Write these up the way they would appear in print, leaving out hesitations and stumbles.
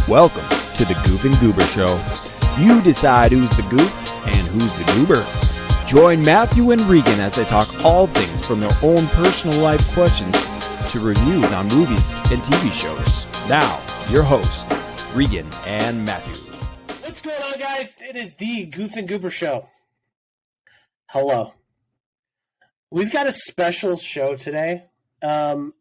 Welcome to the Goof and Goober Show. You decide who's the goof and who's the goober. Join Matthew and Regan as they talk all things from their own personal life questions to reviews on movies and TV shows. Now, your hosts, Regan and Matthew. What's going on, guys? It is the Goof and Goober Show. Hello. We've got a special show today. No,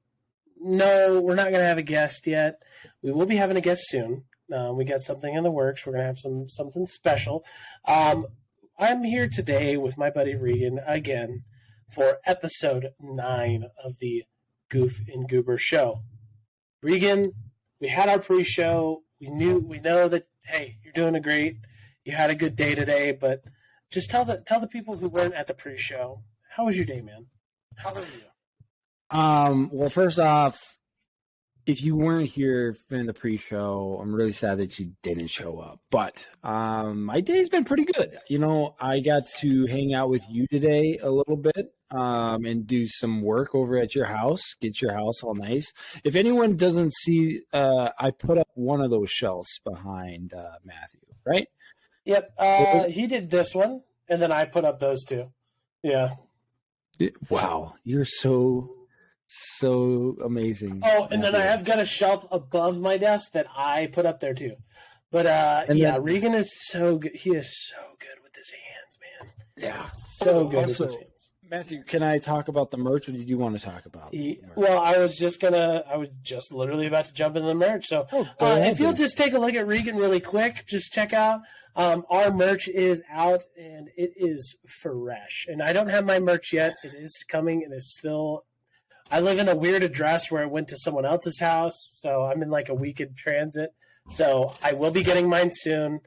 we're not going to have a guest yet. We will be having a guest soon. We got something in the works. We're going to have something special. I'm here today with my buddy Regan again for episode 9 of the Goof and Goober Show. Regan, we had our pre-show. We know that, hey, you're doing great. You had a good day today, but just tell the people who weren't at the pre-show, how was your day, man? How are you? Well, first off, if you weren't here in the pre-show, I'm really sad that you didn't show up. But my day's been pretty good. You know, I got to hang out with you today a little bit and do some work over at your house, get your house all nice. If anyone doesn't see, I put up one of those shelves behind Matthew, right? Yep. He did this one, and then I put up those two. Yeah. Wow. You're so amazing. Oh, and then I have got a shelf above my desk that I put up there too. But Regan is so good. He is so good with his hands, man. Yeah, so good with his hands. Matthew, can I talk about the merch, or did you want to talk about the merch? Well, I was just literally about to jump into the merch. So if you'll just take a look at Regan really quick, just check out our merch is out and it is fresh. And I don't have my merch yet. It is coming and it's still. I live in a weird address where I went to someone else's house, so I'm in like a week in transit. So I will be getting mine soon.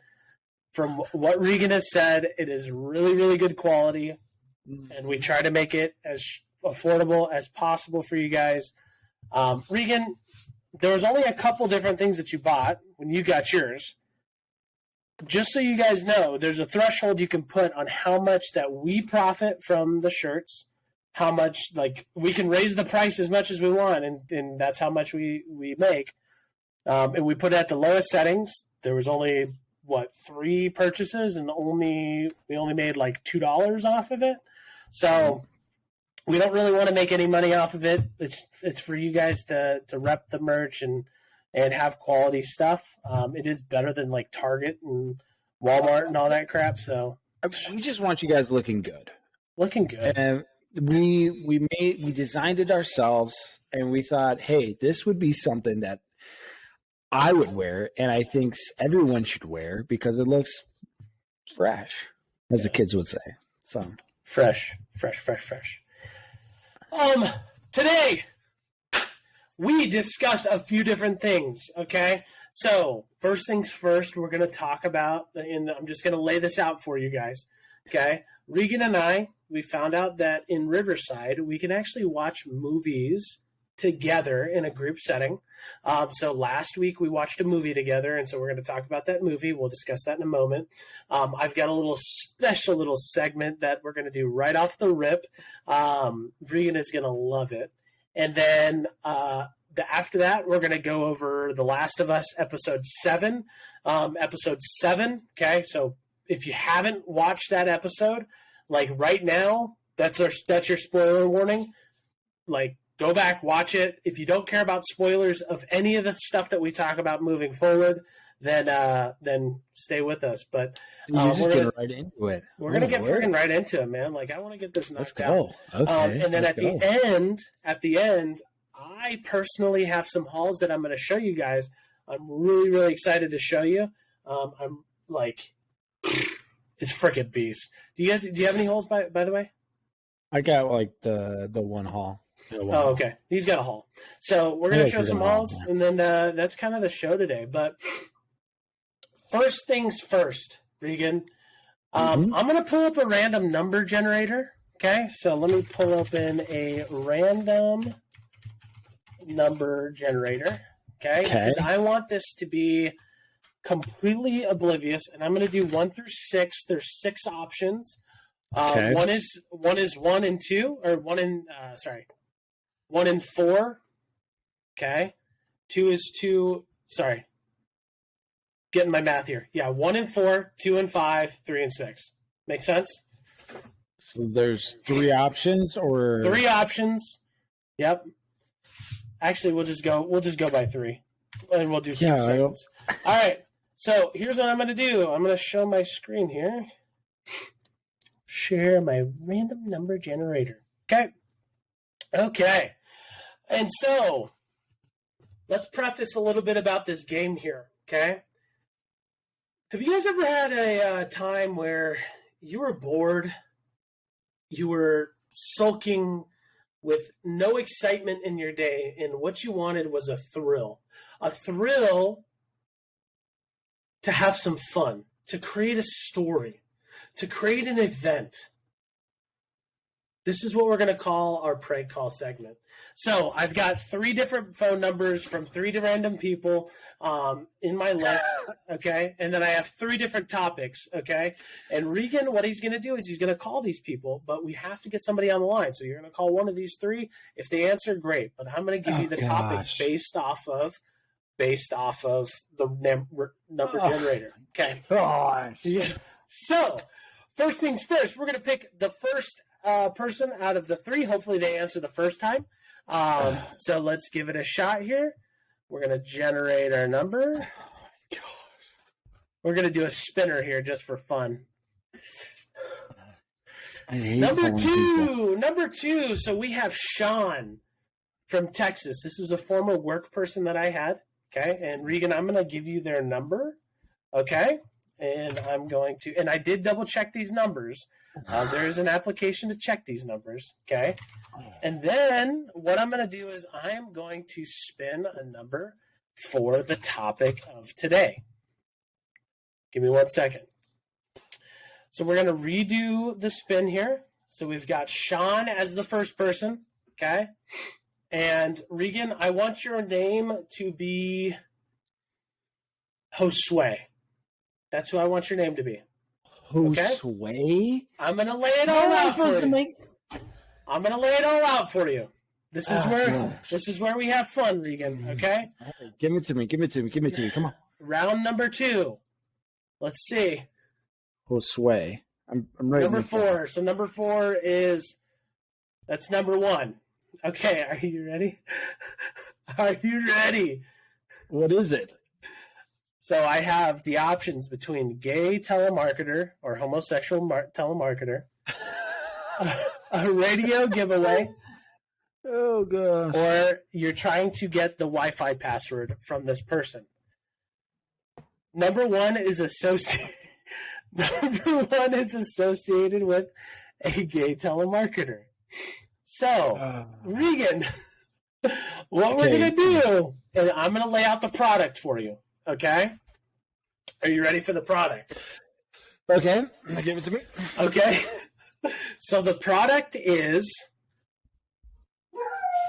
From what Regan has said, it is really, really good quality, and we try to make it as affordable as possible for you guys. Regan, there was only a couple different things that you bought when you got yours. Just so you guys know, there's a threshold you can put on how much that we profit from the shirts. How much, like, we can raise the price as much as we want, and that's how much we make. And we put it at the lowest settings. There was only, 3 purchases, and we only made like $2 off of it. So we don't really want to make any money off of it. It's for you guys to rep the merch and have quality stuff. It is better than like Target and Walmart and all that crap. So we just want you guys looking good. Looking good. And we designed it ourselves, and we thought, hey, this would be something that I would wear, and I think everyone should wear because it looks fresh, as the kids would say. So fresh. Today we discuss a few different things. Okay, so first things first, we're going to talk about, and I'm just going to lay this out for you guys. Okay, Regan and I. We found out that in Riverside, we can actually watch movies together in a group setting. So last week we watched a movie together, and so we're going to talk about that movie. We'll discuss that in a moment. I've got a special little segment that we're going to do right off the rip. Regan is going to love it. And then after that, we're going to go over The Last of Us episode 7. Okay, so if you haven't watched that episode, like right now, that's your spoiler warning. Like, go back, watch it. If you don't care about spoilers of any of the stuff that we talk about moving forward, then stay with us. But we're just getting right into it. We're gonna get freaking right into it, man. Like, I want to get this knocked out. Okay. And then at the end, I personally have some hauls that I'm going to show you guys. I'm really, really excited to show you. I'm like. It's freaking beast. Do you have any holes by the way? I got like the one haul. Oh, okay. He's got a haul. So we're gonna show some hauls, and then that's kind of the show today. But first things first, Regan. I'm gonna pull up a random number generator. Okay, so let me pull open a random number generator. Okay, because I want this to be completely oblivious, and I'm going to do 1 through 6. There's 6 options. One is 1 and 2, or 1 and 4. Okay. 2 is 2. Sorry. Getting my math here. Yeah, 1 and 4, 2 and 5, 3 and 6. Make sense? So there's 3 options, or 3 options. Yep. Actually, we'll just go by 3, and we'll do 2 seconds. All right. So here's what I'm going to do. I'm going to show my screen here. Share my random number generator. Okay. Okay. And so let's preface a little bit about this game here. Okay. Have you guys ever had a time where you were bored, you were sulking with no excitement in your day, and what you wanted was a thrill to have some fun, to create a story, to create an event? This is what we're going to call our prank call segment. So I've got 3 different phone numbers from 3 random people in my list, okay? And then I have 3 different topics, okay? And Regan, what he's going to do is he's going to call these people, but we have to get somebody on the line. So you're going to call one of these 3. If they answer, great. But I'm going to give you the topic based off of the number generator. Okay. Gosh. Yeah. So, first things first, we're going to pick the first person out of the 3. Hopefully they answer the first time. So let's give it a shot here. We're going to generate our number. We're going to do a spinner here just for fun. Number two. So we have Sean from Texas. This is a former work person that I had. Okay. And Regan, I'm going to give you their number. Okay. And and I did double check these numbers. There is an application to check these numbers. Okay. And then what I'm going to do is I'm going to spin a number for the topic of today. Give me 1 second. So we're going to redo the spin here. So we've got Sean as the first person. Okay. And Regan, I want your name to be Josue. That's who I want your name to be. Josue? Okay? I'm going to lay it all out for you. I'm going to lay it all out for you. This is where we have fun, Regan, okay? Right, give it to me. Come on. Round number 2. Let's see. Josue. I'm ready. Number 4. So number 4 that's number 1. Okay, are you ready? Are you ready? What is it? So I have the options between gay telemarketer or homosexual telemarketer, a radio giveaway, oh gosh, or you're trying to get the Wi-Fi password from this person. Number 1 is associated with a gay telemarketer. So, Regan, what we're going to do, and I'm going to lay out the product for you. Okay? Are you ready for the product? Okay. Give it to me. Okay. So the product is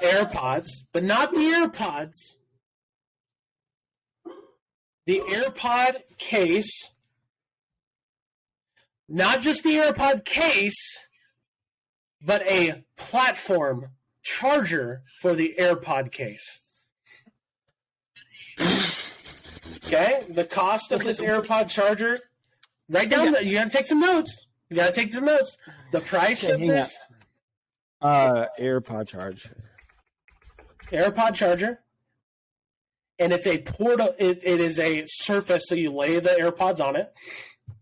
AirPods, but not the AirPods. The AirPod case. Not just the AirPod case, but a platform charger for the AirPod case. Okay, the cost of this AirPod charger. Write down you got to take some notes. The price of this AirPod charger. AirPod charger, and it's a portal. It is a surface, so you lay the AirPods on it.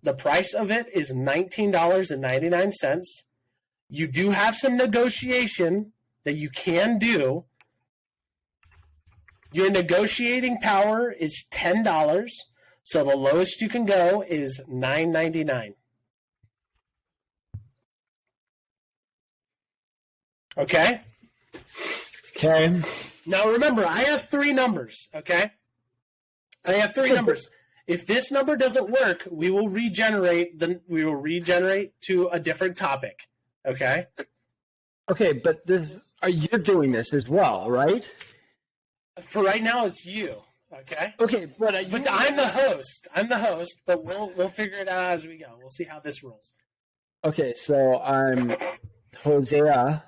The price of it is $19.99. You do have some negotiation that you can do. Your negotiating power is $10, so the lowest you can go is $9.99. Okay? Okay. Now remember, I have 3 numbers, okay? I have 3 numbers. If this number doesn't work, we will regenerate to a different topic, okay? Okay, but you're doing this as well, right? For right now, it's you. Okay. Okay, but I'm the host. But we'll figure it out as we go. We'll see how this rolls. Okay, so I'm Hosea.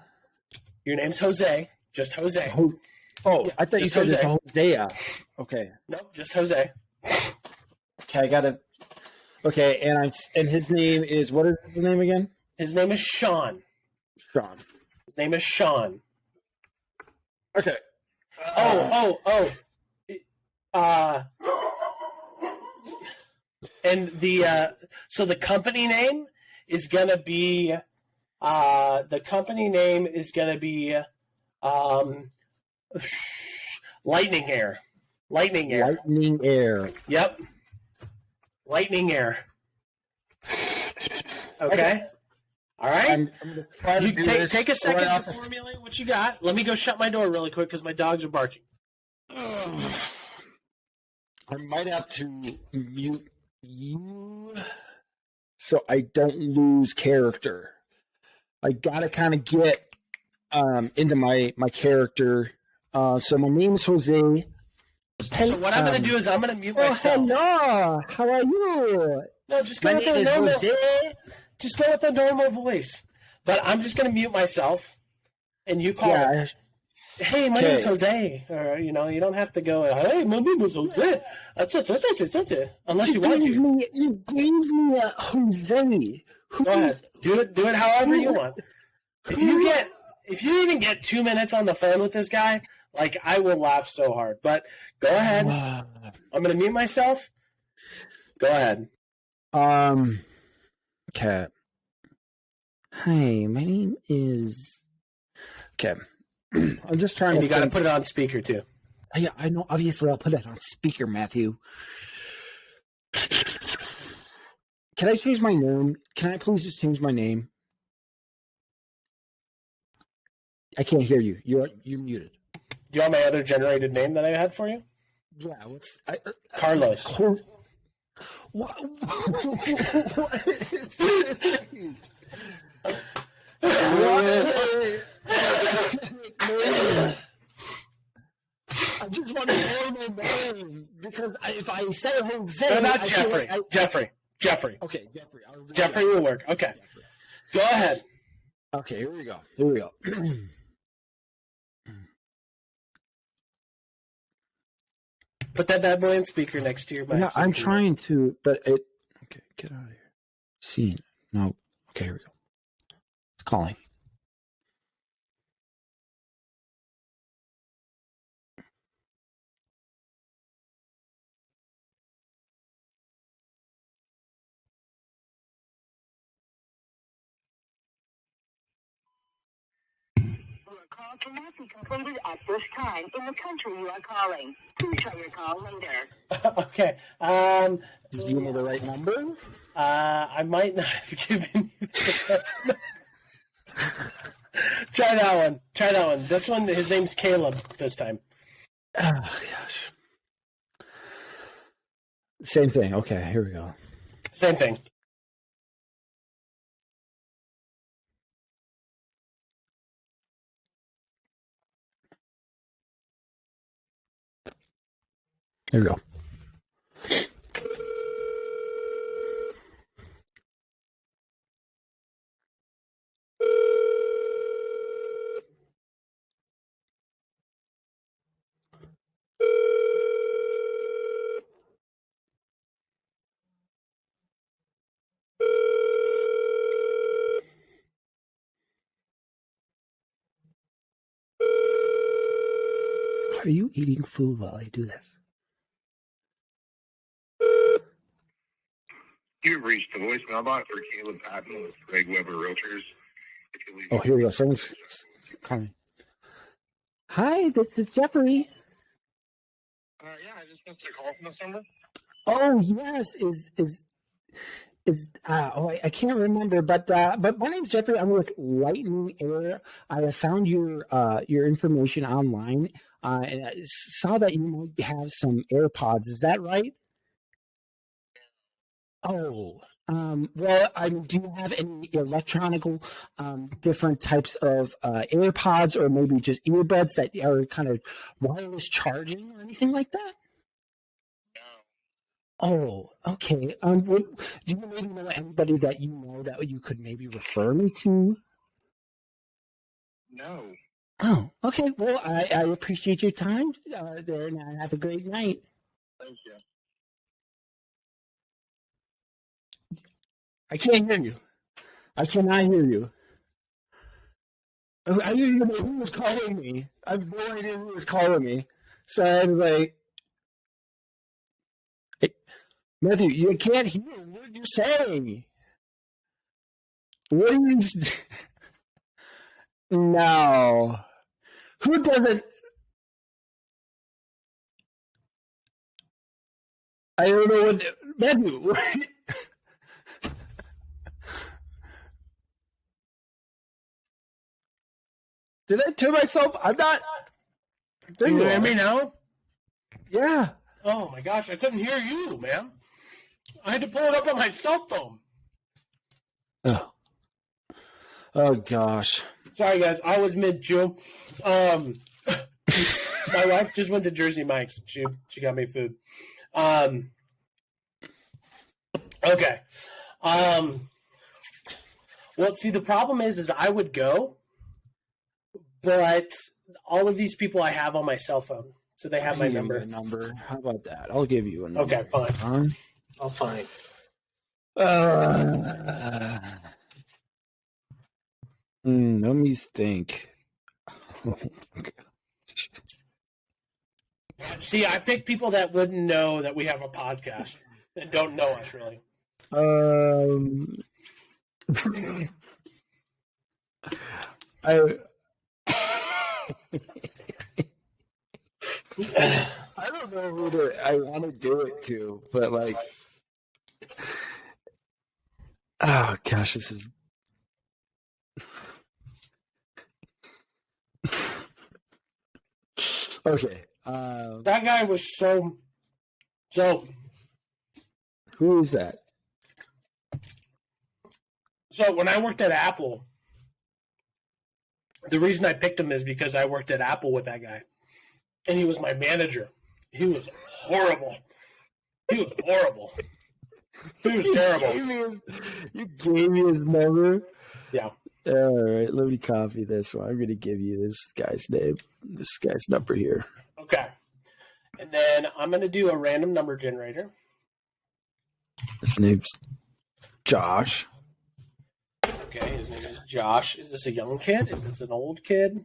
Your name's Jose. Just Jose. I thought you said Hosea. Okay. Nope, just Jose. Okay, I got it. Okay, and his name is, what is his name again? His name is Sean. Sean. His name is Sean. Okay. And so the company name is gonna be Lightning Air. Lightning Air. Lightning Air. Yep. Lightning Air. Okay. All right. I'm gonna You take a second to formulate what you got. Let me go shut my door really quick because my dogs are barking. I might have to mute you so I don't lose character. I gotta kind of get into my character. So my name is Jose. So what I'm going to do is I'm going to mute myself. Hello. How are you? No, just go with the normal. Just go with the normal voice. But I'm just going to mute myself, and you call it. Hey, my name is Jose. Or you don't have to go. Hey, my name is Jose. That's it. Unless you want to. You gave me a Jose. Go ahead. Do it however you want. If you even get 2 minutes on the phone with this guy, like, I will laugh so hard. But go ahead. I'm going to mute myself. Go ahead. Okay. Hi, my name is. Okay. I'm just trying and to. You got to put it on speaker too. Yeah, I know. Obviously, I'll put it on speaker, Matthew. Can I change my name? Can I please just change my name? I can't hear you. You're muted. Do you want my other generated name that I had for you? Yeah. Carlos. What is this? I just want a normal name because if I say Jose, no, not Jeffrey. Jeffrey. Okay, Jeffrey. Jeffrey will work. Okay, go ahead. Okay, here we go. Put that bad boy in speaker next to your mic. Yeah, I'm trying to, but it. Okay, get out of here. Scene. No. Okay, here we go. It's calling. Call cannot be completed at this time in the country you are calling. Please try your call later. Okay. Did you know the right number? I might not have given you the right Try that one. This one, his name's Caleb this time. Oh, gosh. Same thing. Okay, here we go. Same thing. Here we go. Are you eating food while I do this? You've reached the voicemail box for Caleb Patton with Greg Weber Realtors. Oh, here we go. Someone's calling. Hi, this is Jeffrey. Yeah, I just missed a call from this number. Oh, yes. I can't remember, but my name's Jeffrey. I'm with Lightning Air. I have found your information online, and I saw that you might have some AirPods. Is that right? Oh, well, do you have any electronical, different types of AirPods or maybe just earbuds that are kind of wireless charging or anything like that? Oh, okay. Do you maybe know anybody that you know that you could maybe refer me to? No. Oh, okay. Well, I appreciate your time there, and have a great night. Thank you. I can't hear you. I cannot hear you. I didn't even know who was calling me. I have no idea who was calling me. So I was like, hey, Matthew, you can't hear what you're saying. What are you... No. Who doesn't... I don't know what... Matthew, what... Did I turn myself? I'm not... There Can you you hear are. me now? Yeah. Oh my gosh, I couldn't hear you, man. I had to pull it up on my cell phone. Oh gosh. Sorry, guys. I was mid-chew. My wife just went to Jersey Mike's. She got me food. Okay. Well, see, the problem is I would go, but all of these people I have on my cell phone, so they have my number. How about that? I'll give you a number. Okay, fine. I'll find. Let me think. See, I pick people that wouldn't know that we have a podcast and don't know us really. I don't know who I want to do it to, but like, oh gosh, this is. Okay. That guy was so. Who is that? So when I worked at Apple, the reason I picked him is because I worked at Apple with that guy, and he was my manager. He was horrible. He was terrible. You gave me his number. Yeah. All right, let me copy this one. I'm going to give you this guy's name, this guy's number here. Okay. And then I'm going to do a random number generator. His name's Josh. Okay, his name is Josh. Is this a young kid? Is this an old kid?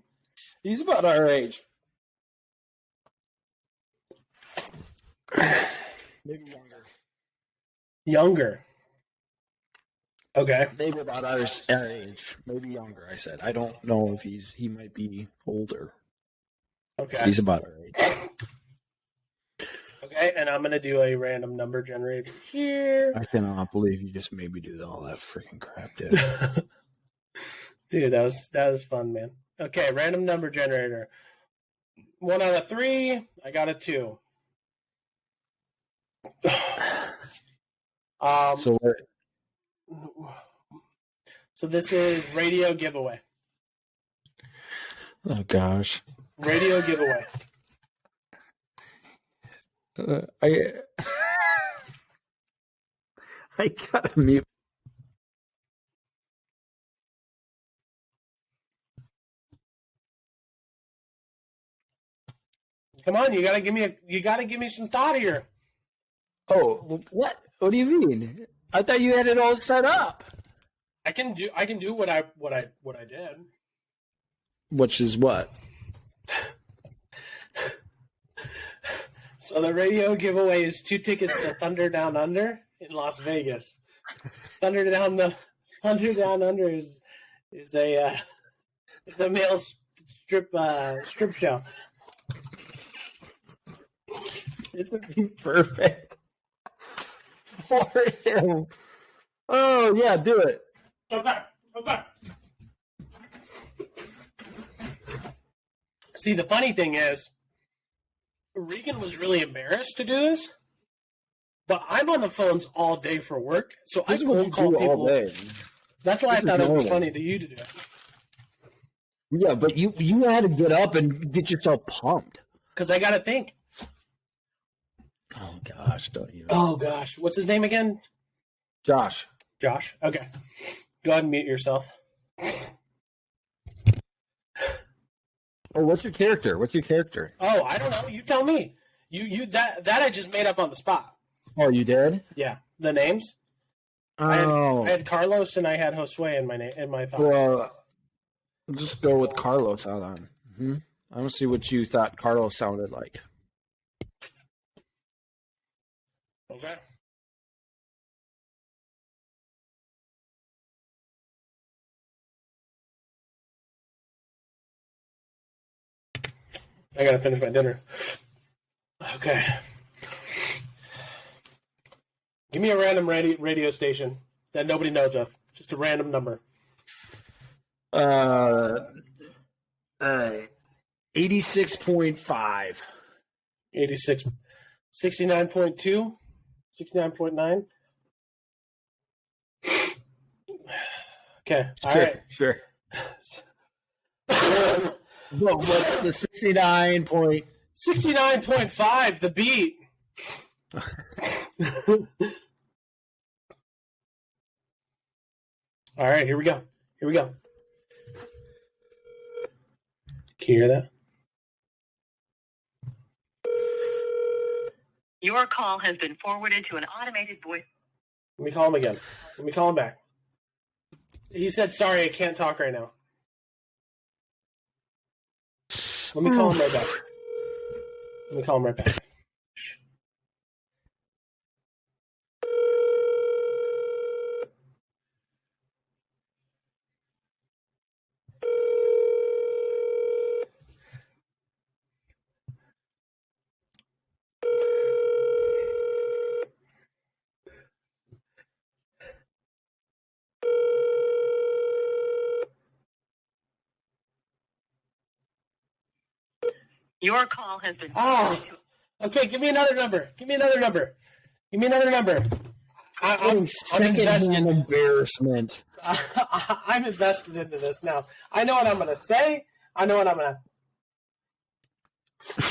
He's about our age. Maybe younger. Younger. Okay. Maybe about our age. Maybe younger, I said. I don't know if he might be older. Okay. He's about our age. Okay, and I'm going to do a random number generator here. I cannot believe you just made me do all that freaking crap, dude. Dude, that was fun, man. Okay, random number generator. 1 out of 3. I got a 2. So this is radio giveaway. Oh gosh. Radio giveaway. I gotta mute. Come on, you gotta give me some thought here. Oh, what? What do you mean? I thought you had it all set up. I can do what I did. Which is what? So the radio giveaway is 2 tickets to Thunder Down Under in Las Vegas. Thunder Down Under is a male strip show. It's gonna be perfect for him. Oh yeah, do it. Okay. See, the funny thing is, Regan was really embarrassed to do this, but I'm on the phones all day for work, so I cold call people. All day. That's why I thought it was funny to you to do it. Yeah, but you had to get up and get yourself pumped. Because I got to think. Oh, gosh, don't even. Oh, gosh. What's his name again? Josh. Josh. Okay. Go ahead and mute yourself. Oh, what's your character? Oh, I don't know. You tell me. You that I just made up on the spot. Oh, you did? Yeah. The names? Oh, I had Carlos and I had Josue in my thoughts. well, just go with Carlos out on. Mm-hmm. I want to see what you thought Carlos sounded like. Okay. I gotta finish my dinner. Okay. Give me a random radio station that nobody knows of. Just a random number. 86.5. 86. 69.2. 69.9. Okay. All right. Sure. Well, what's the 69 point? 69.5, the beat. All right, here we go. Here we go. Can you hear that? Your call has been forwarded to an automated voice. Let me call him again. Let me call him back. He said, sorry, I can't talk right now. Let me call him right back. Let me call him right back. Shh. Your call has been. Oh, okay. Give me another number. Give me another number. Give me another number. I'm Secondhand embarrassment. I'm invested into this now. I know what I'm going to say. I know what I'm going to.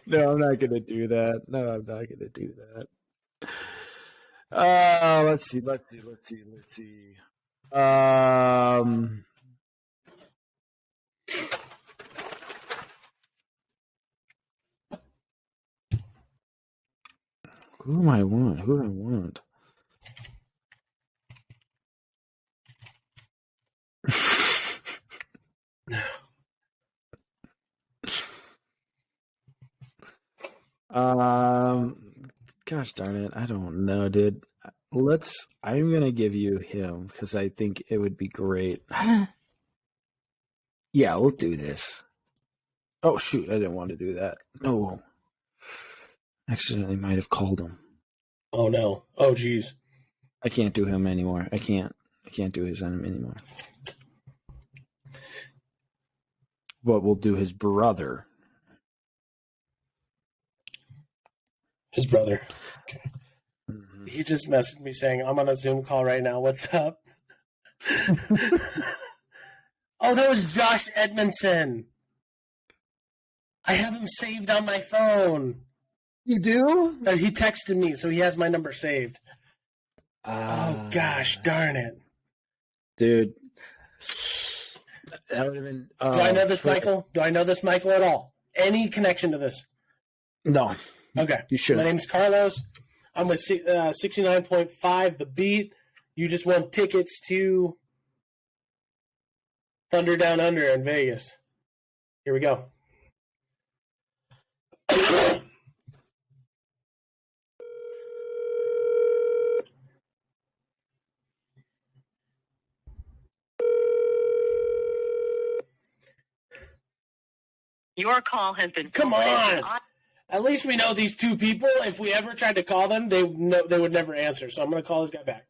No, I'm not going to do that. No, I'm not going to do that. Let's see. Who do I want? Gosh darn it, I don't know, dude. I'm gonna give you him because I think it would be great. Yeah, we'll do this. Oh shoot, I didn't want to do that. No. Accidentally might have called him. Oh no. Oh geez. I can't do him anymore. I can't do his anymore. But we'll do his brother. His brother. Okay. Mm-hmm. He just messaged me saying, I'm on a Zoom call right now. What's up? Oh, that was Josh Edmondson. I have him saved on my phone. You do? He texted me, so he has my number saved. Oh, gosh, darn it. Dude. That would have been... Do I know this, Michael? Do I know this, Michael, at all? Any connection to this? No. Okay. You should. My name's Carlos. I'm with 69.5, The Beat. You just won tickets to Thunder Down Under in Vegas. Here we go. Your call has been. Come on. At least we know these two people. If we ever tried to call them, they would never answer. So I'm going to call this guy back.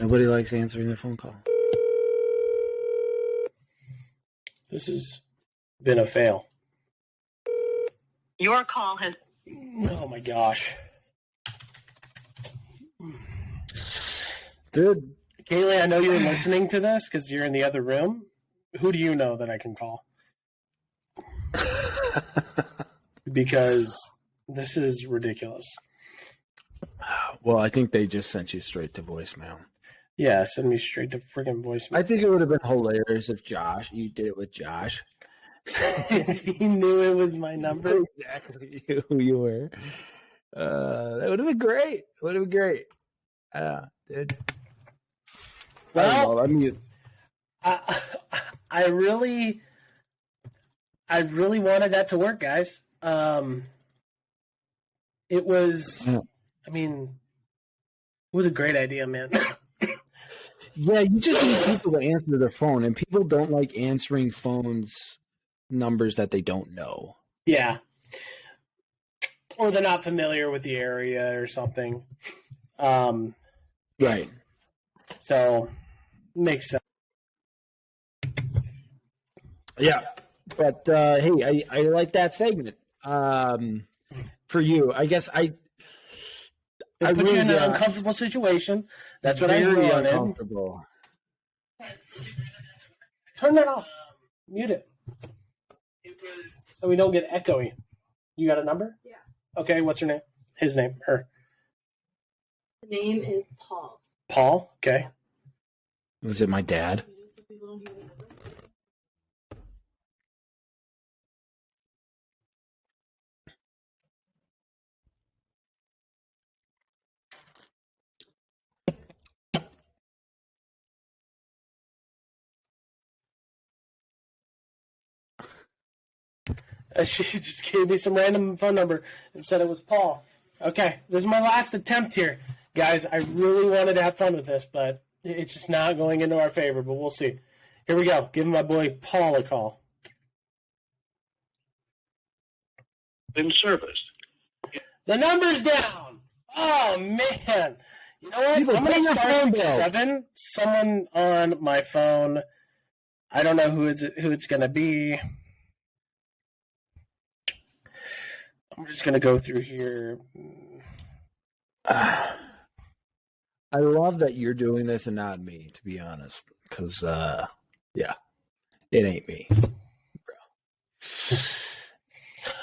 Nobody likes answering the phone call. This has been a fail. Your call has. Oh my gosh. Dude, Kaylee, I know you're listening to this because you're in the other room. Who do you know that I can call? Because this is ridiculous. Well, I think they just sent you straight to voicemail. Yeah, send me straight to freaking voicemail. I think it would have been hilarious if you did it with Josh. He knew it was my number. Exactly who you were. That would have been great. Dude. Well, I mean, I really wanted that to work, guys. It was, I mean, it was a great idea, man. yeah, you just need people to answer their phone, and people don't like answering phones numbers that they don't know. Yeah. Or they're not familiar with the area or something. Right. So, makes sense. Yeah. But, hey, I like that segment. For you, I guess I It puts really, you in an uncomfortable situation. That's what I very wanted. uncomfortable. Turn that off. Mute it. So we don't get echoey. You got a number? Yeah. Okay, what's her name? His name. Her. The name is Paul. Paul? Okay. Was it my dad? So people don't hear the number. She just gave me some random phone number and said it was Paul. Okay, this is my last attempt here. Guys, I really wanted to have fun with this, but it's just not going into our favor, but we'll see. Here we go. Give my boy Paul a call. Been serviced. The number's down. Oh, man. You know what? People, I'm going pay to your star phone 67. Someone on my phone. I don't know who it's going to be. I'm just going to go through here. I love that you're doing this and not me, to be honest. Because, yeah, it ain't me. Bro.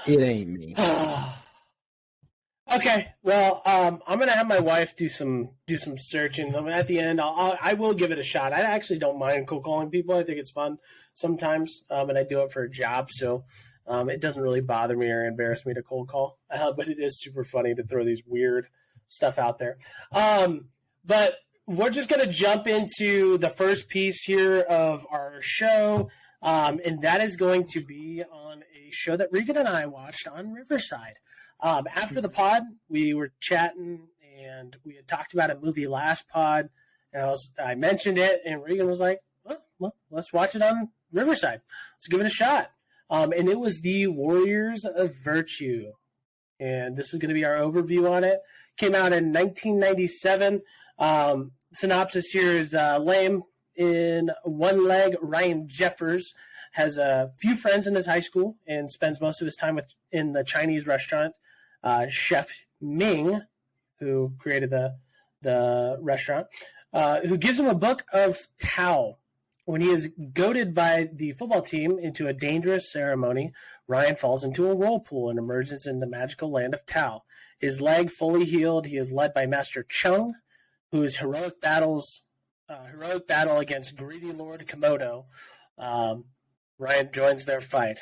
It ain't me. Okay, well, I'm going to have my wife do some searching. At the end, I will give it a shot. I actually don't mind cold calling people. I think it's fun sometimes, and I do it for a job, so it doesn't really bother me or embarrass me to cold call. But it is super funny to throw these weird stuff out there. But we're just going to jump into the first piece here of our show, and that is going to be on a show that Regan and I watched on Riverside. After the pod, we were chatting, and we had talked about a movie last pod, and I mentioned it, and Regan was like, well, let's watch it on Riverside. Let's give it a shot. And it was the Warriors of Virtue. And this is going to be our overview on it. Came out in 1997. Synopsis here is lame. In one leg, Ryan Jeffers has a few friends in his high school and spends most of his time in the Chinese restaurant. Chef Ming, who created the restaurant, who gives him a book of Tao. When he is goaded by the football team into a dangerous ceremony, Ryan falls into a whirlpool and emerges in the magical land of Tao. His leg fully healed, he is led by Master Chung, whose heroic battle against greedy Lord Komodo. Ryan joins their fight.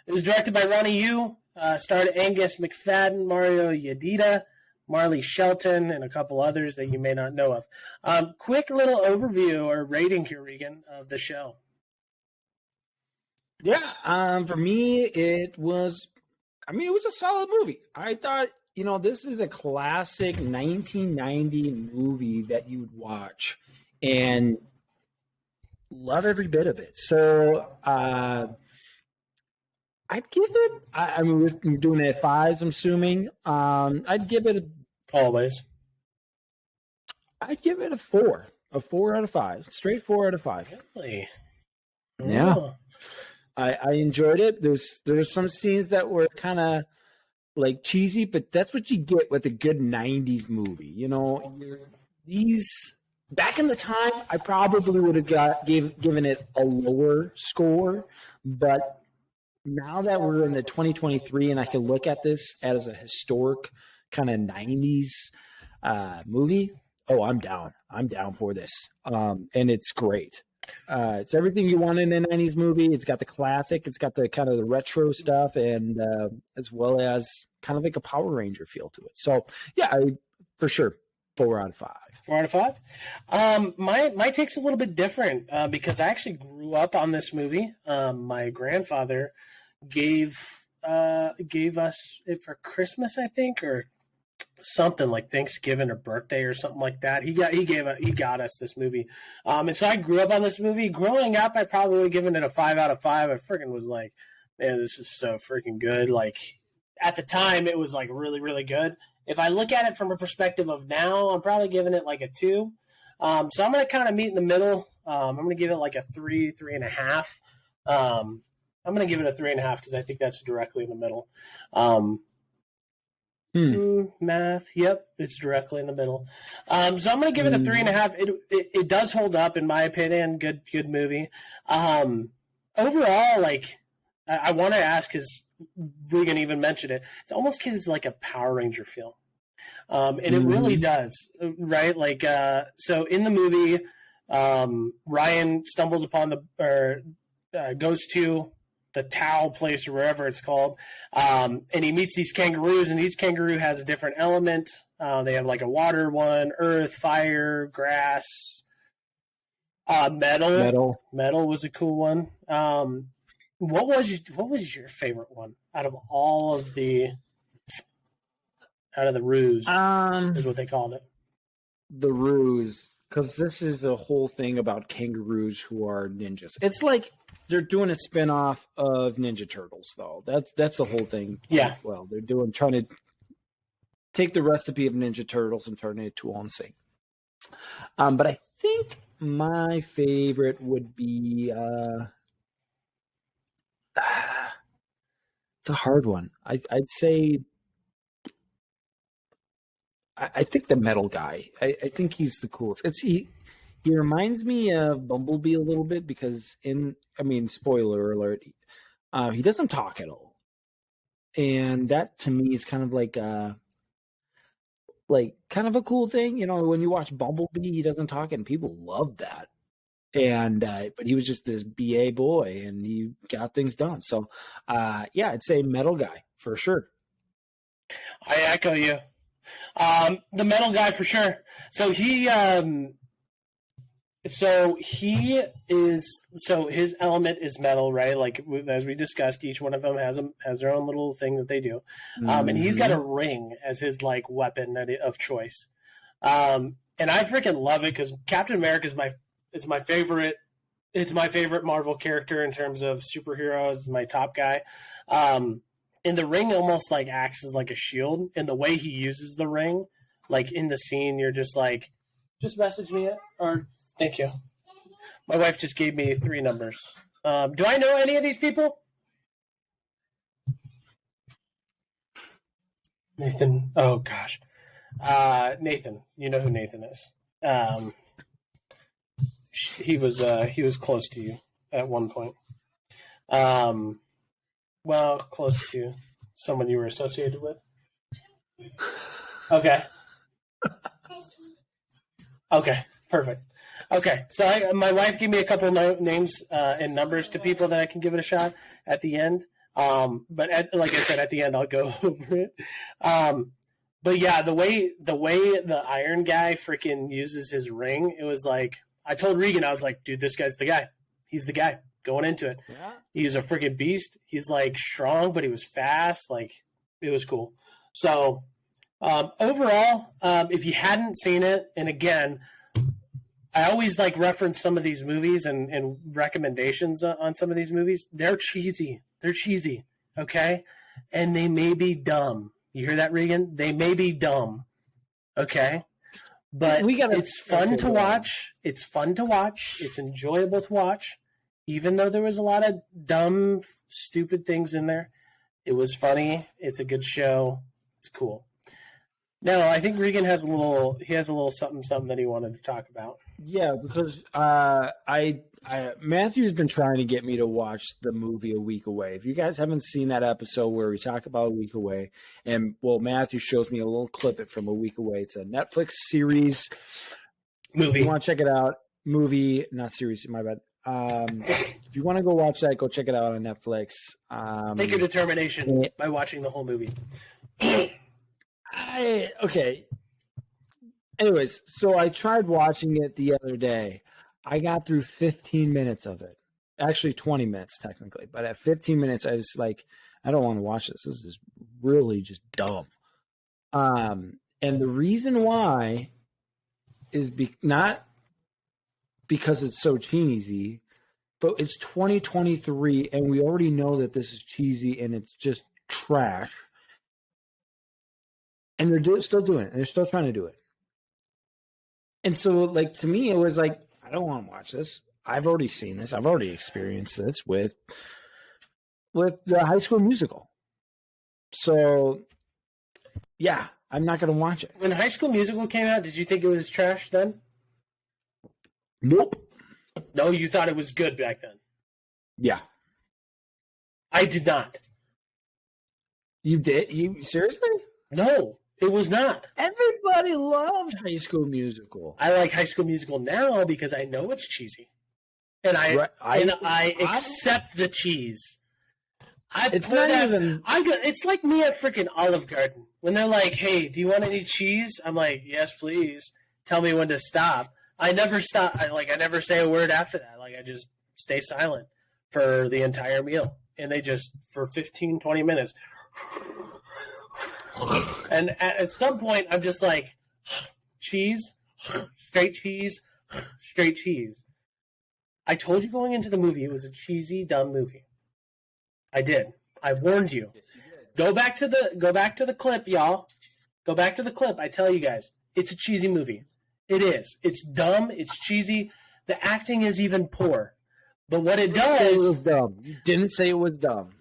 It was directed by Ronnie Yu, starred Angus McFadden, Mario Yedida, Marley Shelton, and a couple others that you may not know of. Quick little overview or rating here, Regan, of the show. Yeah, for me, it was a solid movie. I thought, this is a classic 1990 movie that you would watch and love every bit of it. So, I'd give it, we're doing it at fives, I'm assuming. I'd give it Always. I'd give it a 4 out of 5, straight 4 out of 5. Really? Yeah. Oh. I enjoyed it. There's some scenes that were kind of like cheesy, but that's what you get with a good 90s movie. These back in the time, I probably would have given it a lower score, but now that we're in the 2023 and I can look at this as a historic kind of 90s movie, oh, I'm down. I'm down for this. And it's great. It's everything you want in a 90s movie. It's got the classic. It's got the kind of the retro stuff, and as well as kind of like a Power Ranger feel to it. So, yeah, for sure, 4 out of 5. 4 out of 5. My take's a little bit different because I actually grew up on this movie. My grandfather gave us it for Christmas, I think, or something like Thanksgiving or birthday or something like that. He got us this movie, and so I grew up on this movie. Growing up, I probably would have given it a 5 out of 5. I freaking was like, man, this is so freaking good. Like at the time, it was like really, really good. If I look at it from a perspective of now, I'm probably giving it like a 2. So I'm going to kind of meet in the middle. I'm going to give it like a 3, 3.5. I'm going to give it a 3.5 because I think that's directly in the middle. Math. Yep, it's directly in the middle. So I'm going to give it a 3.5. It does hold up in my opinion. Good movie. Overall, like I want to ask because Regan even mentioned it. It almost gives like a Power Ranger feel, and it really does. Right? Like so in the movie, Ryan stumbles upon goes to the Tao place or wherever it's called, and he meets these kangaroos, and each kangaroo has a different element. They have like a water one, earth, fire, grass, metal. Metal was a cool one. What was your favorite one out of the ruse? Is what they called it. The ruse, because this is a whole thing about kangaroos who are ninjas. It's like they're doing a spin-off of Ninja Turtles, though. That's the whole thing. Yeah. Well, they're trying to take the recipe of Ninja Turtles and turn it into own thing. But I think my favorite would be it's a hard one. I'd say I think the metal guy. I think he's the coolest. He reminds me of Bumblebee a little bit because spoiler alert, he doesn't talk at all. And that to me is kind of like kind of a cool thing. You know, when you watch Bumblebee, he doesn't talk and people love that. And but he was just this BA boy and he got things done. So yeah, I'd say metal guy for sure. I echo you. The metal guy for sure. So his element is metal, right? Like as we discussed, each one of them has their own little thing that they do. And he's got a ring as his like weapon of choice. And I freaking love it because Captain America is my favorite. It's my favorite Marvel character in terms of superheroes. My top guy. And the ring almost like acts as like a shield. And the way he uses the ring, like in the scene, you're just like, just message me it or. Thank you. My wife just gave me 3 numbers. Do I know any of these people? Nathan. Oh gosh. Nathan. You know who Nathan is. He was close to you at one point. Well, close to someone you were associated with. Okay. Okay. Perfect. Okay, so my wife gave me a couple names and numbers to people that I can give it a shot at the end. But like I said, at the end I'll go over it. But yeah, the way the Iron Guy freaking uses his ring, it was like I told Regan, I was like, dude, this guy's the guy. He's the guy going into it. Yeah. He's a freaking beast. He's like strong, but he was fast. Like it was cool. So overall, if you hadn't seen it, and again. I always like reference some of these movies and recommendations on some of these movies. They're cheesy. Okay? And they may be dumb. You hear that, Regan? They may be dumb. Okay? But it's fun to watch. It's fun to watch. It's enjoyable to watch. Even though there was a lot of dumb, stupid things in there. It was funny. It's a good show. It's cool. No, I think Regan has a little something that he wanted to talk about. Yeah, because Matthew's been trying to get me to watch the movie A Week Away. If you guys haven't seen that episode where we talk about A Week Away, and Matthew shows me a little clip from A Week Away. It's a Netflix series movie. If you want to check it out, movie, not series. My bad. If you want to go watch that, go check it out on Netflix. Make a determination by watching the whole movie. Okay. Anyways, so I tried watching it the other day. I got through 15 minutes of it. Actually, 20 minutes technically. But at 15 minutes, I was like, I don't want to watch this. This is really just dumb. And the reason why is not because it's so cheesy, but it's 2023, and we already know that this is cheesy and it's just trash. And they're still doing it. They're still trying to do it. And so, like, to me, it was like, I don't want to watch this. I've already seen this. I've already experienced this with the High School Musical. So, yeah, I'm not going to watch it. When High School Musical came out, did you think it was trash then? Nope. No, you thought it was good back then? Yeah. I did not. You did? You seriously? No, it was not. Everybody loved High School Musical. I like High School Musical now because I know it's cheesy. And I accept the cheese. It's like me at freaking Olive Garden. When they're like, hey, do you want any cheese? I'm like, yes, please. Tell me when to stop. I never stop. I never say a word after that. Like, I just stay silent for the entire meal. And they just, for 15, 20 minutes. And at some point, I'm just like, cheese, straight cheese, straight cheese. I told you going into the movie it was a cheesy, dumb movie. I did. I warned you. Go back to the clip, y'all. Go back to the clip. I tell you guys, it's a cheesy movie. It is. It's dumb. It's cheesy. The acting is even poor. But what it does... Say it was dumb. You didn't say it was dumb.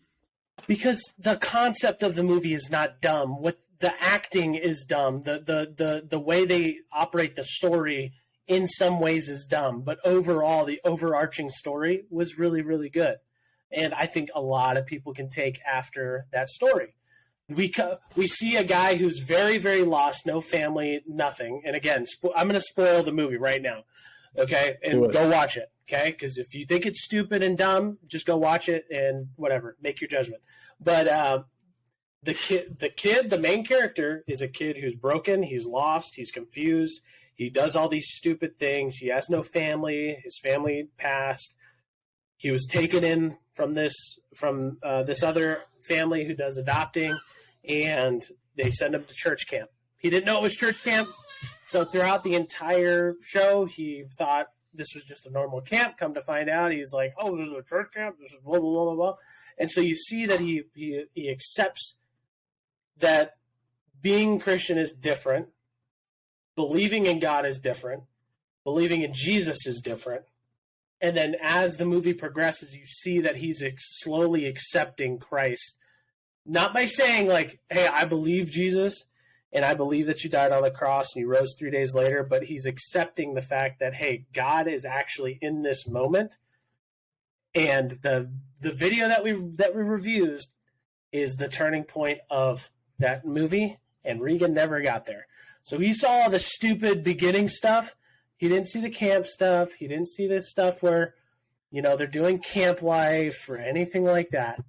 Because the concept of the movie is not dumb. What the acting is dumb. The way they operate the story in some ways is dumb. But overall, the overarching story was really, really good. And I think a lot of people can take after that story. We see a guy who's very, very lost, no family, nothing. And again, I'm going to spoil the movie right now, okay? And go watch it, okay? Because if you think it's stupid and dumb, just go watch it and whatever, make your judgment. But the main character, is a kid who's broken, he's lost, he's confused, he does all these stupid things, he has no family, his family passed. He was taken in from this other family who does adopting, and they send him to church camp. He didn't know it was church camp, so throughout the entire show, he thought this was just a normal camp. Come to find out, he's like, oh, this is a church camp? This is blah, blah, blah, blah, blah. And so you see that he accepts that being Christian is different, believing in God is different, believing in Jesus is different. And then as the movie progresses, you see that he's slowly accepting Christ. Not by saying, like, hey, I believe Jesus, and I believe that you died on the cross and you rose 3 days later, but he's accepting the fact that, hey, God is actually in this moment. And the video that we reviewed is the turning point of that movie, and Regan never got there. So he saw all the stupid beginning stuff. He didn't see the camp stuff. He didn't see the stuff where, they're doing camp life or anything like that.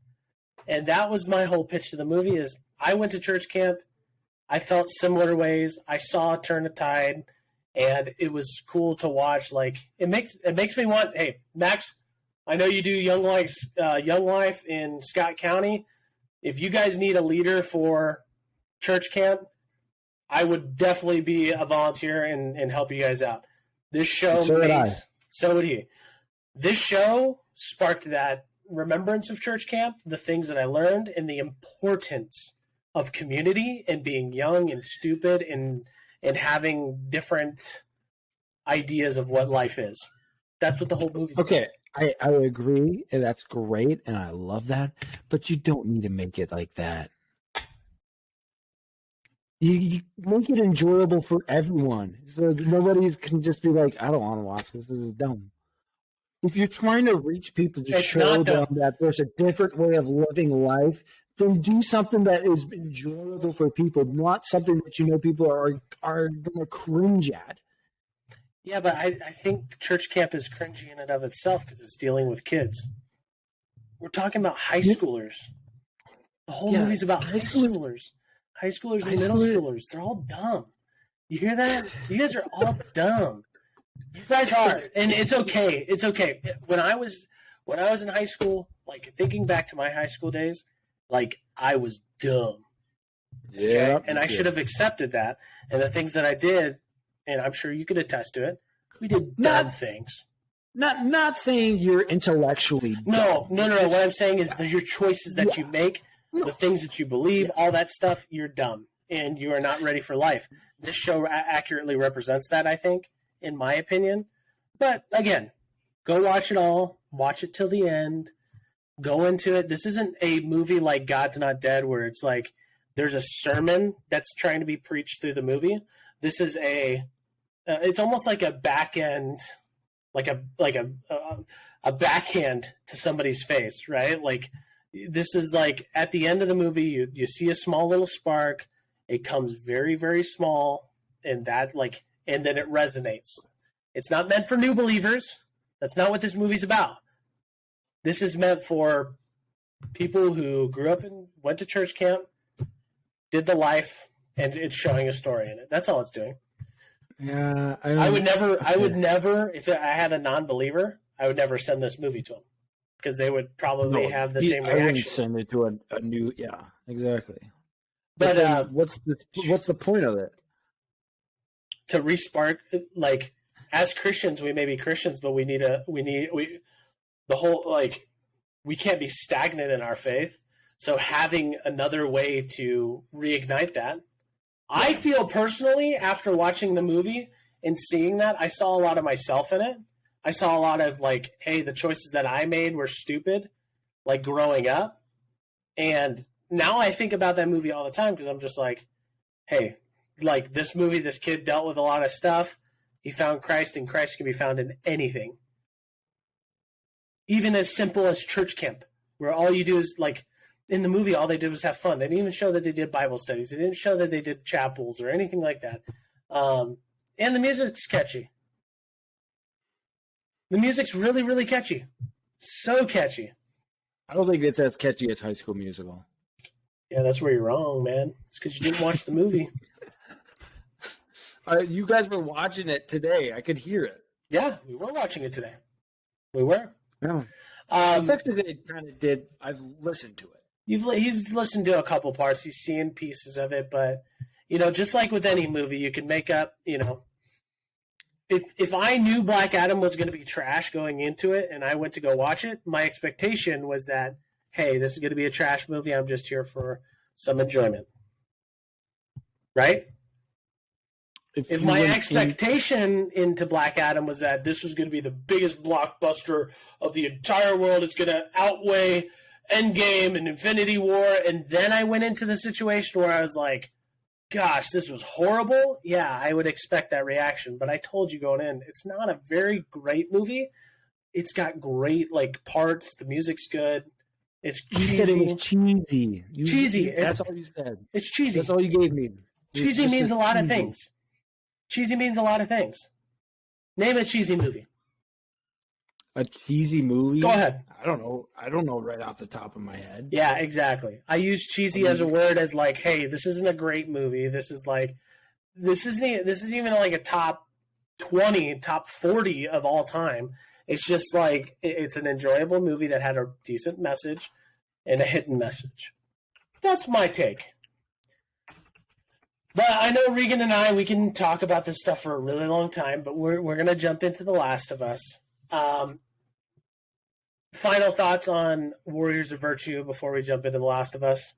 And that was my whole pitch to the movie is I went to church camp. I felt similar ways. I saw Turn the Tide, and it was cool to watch. Like, it makes me want, hey, Max, I know you do Young Life in Scott County. If you guys need a leader for church camp, I would definitely be a volunteer and help you guys out. This show so would he. This show sparked that remembrance of church camp, the things that I learned, and the importance of community and being young and stupid and having different ideas of what life is. That's what the whole movie's about. Okay, I agree, and that's great, and I love that, but you don't need to make it like that. You make it enjoyable for everyone, so that nobody can just be like, I don't want to watch this. This is dumb. If you're trying to reach people to It's show not them dumb. that there's a different way of living life, then do something that is enjoyable for people, not something that you know people are going to cringe at. Yeah, but I think church camp is cringy in and of itself because it's dealing with kids. We're talking about high schoolers. The whole movie's about high schoolers. High schoolers and middle schoolers. They're all dumb. You hear that? You guys are all dumb. You guys are. And it's okay. It's okay. When I was in high school, like thinking back to my high school days, like I was dumb. Okay? Yeah. And I should have accepted that. And the things that I did, and I'm sure you could attest to it, we did dumb things. Not saying you're intellectually dumb. No. What I'm saying is that your choices that you make, the things that you believe, all that stuff, you're dumb and you are not ready for life. This show accurately represents that, I think, in my opinion. But again, go watch it all. Watch it till the end. Go into it. This isn't a movie like God's Not Dead where it's like there's a sermon that's trying to be preached through the movie. This is it's almost like a back end, like a backhand to somebody's face, right? Like this is like at the end of the movie, you see a small little spark. It comes very, very small, and that and then it resonates. It's not meant for new believers. That's not what this movie's about. This is meant for people who grew up and went to church camp, did the life, and it's showing a story in it. That's all it's doing. Yeah, I would never, if I had a non-believer, I would never send this movie to them because they would probably have the same I wouldn't reaction. send it to a new. Yeah, exactly. But then what's the point of it? To respark, like as Christians, we may be Christians, but we can't be stagnant in our faith. So having another way to reignite that. I feel personally, after watching the movie and seeing that, I saw a lot of myself in it. I saw a lot of like, hey, the choices that I made were stupid, like growing up. And now I think about that movie all the time because I'm just like, hey, like this movie, this kid dealt with a lot of stuff. He found Christ, and Christ can be found in anything. Even as simple as church camp, where all you do is like, in the movie, all they did was have fun. They didn't even show that they did Bible studies. They didn't show that they did chapels or anything like that. And the music's catchy. The music's really, really catchy. So catchy. I don't think it's as catchy as High School Musical. Yeah, that's where you're wrong, man. It's because you didn't watch the movie. You guys were watching it today. I could hear it. Yeah, we were watching it today. We were. Yeah. Technically, it kind of did. I've listened to it. He's listened to a couple parts. He's seen pieces of it, but just like with any movie, you can make up. If I knew Black Adam was going to be trash going into it, and I went to go watch it, my expectation was that, hey, this is going to be a trash movie. I'm just here for some enjoyment, right? If my expectation into Black Adam was that this was going to be the biggest blockbuster of the entire world, it's going to outweigh Endgame and Infinity War, and then I went into the situation where I was like, gosh, this was horrible, yeah, I would expect that reaction. But I told you going in, it's not a very great movie. It's got great parts. The music's good. It's cheesy. You said it was cheesy. Cheesy. That's all you said. It's cheesy. That's all you gave me. Cheesy means a lot of things. Cheesy means a lot of things. Name a cheesy movie. A cheesy movie? Go ahead. I don't know right off the top of my head. Yeah, exactly. I use cheesy as a word as like, hey, this isn't a great movie. This isn't even like a top 20, top 40 of all time. It's just like it's an enjoyable movie that had a decent message and a hidden message. That's my take. But I know Regan and we can talk about this stuff for a really long time, but we're going to jump into The Last of Us. Final thoughts on Warriors of Virtue before we jump into The Last of Us?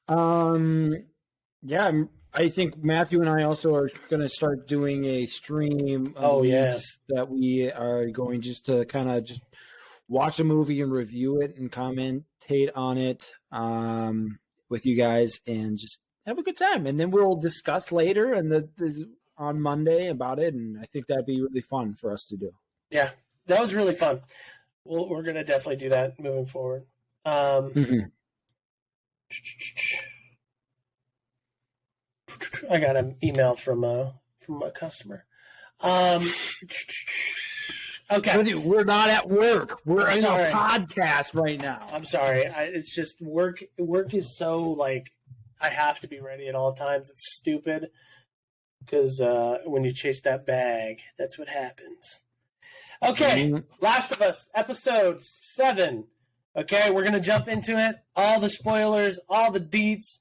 Yeah, I think Matthew and I also are going to start doing a stream that we are going just to kind of just watch a movie and review it and commentate on it with you guys and just have a good time. And then we'll discuss later and on Monday about it. And I think that'd be really fun for us to do. Yeah, that was really fun. We're going to definitely do that moving forward. I got an email from a customer. Okay. We're not at work. We're in a podcast right now. I'm sorry. It's just work. Work is so like I have to be ready at all times. It's stupid because when you chase that bag, that's what happens. Okay, Last of Us, episode 7. Okay, we're going to jump into it. All the spoilers, all the deets,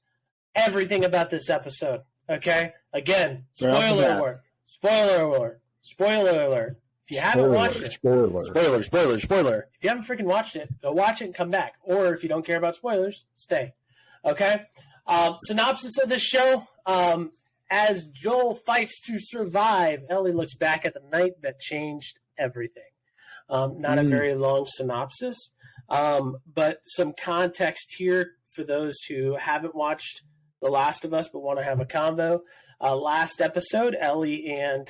everything about this episode. Okay? Again, spoiler alert. Spoiler alert. Spoiler alert. If you haven't watched it, spoiler. If you haven't freaking watched it, go watch it and come back. Or if you don't care about spoilers, stay. Okay? Synopsis of this show. As Joel fights to survive, Ellie looks back at the night that changed everything. Not a very long synopsis, but some context here for those who haven't watched The Last of Us but want to have a convo. Last episode, Ellie and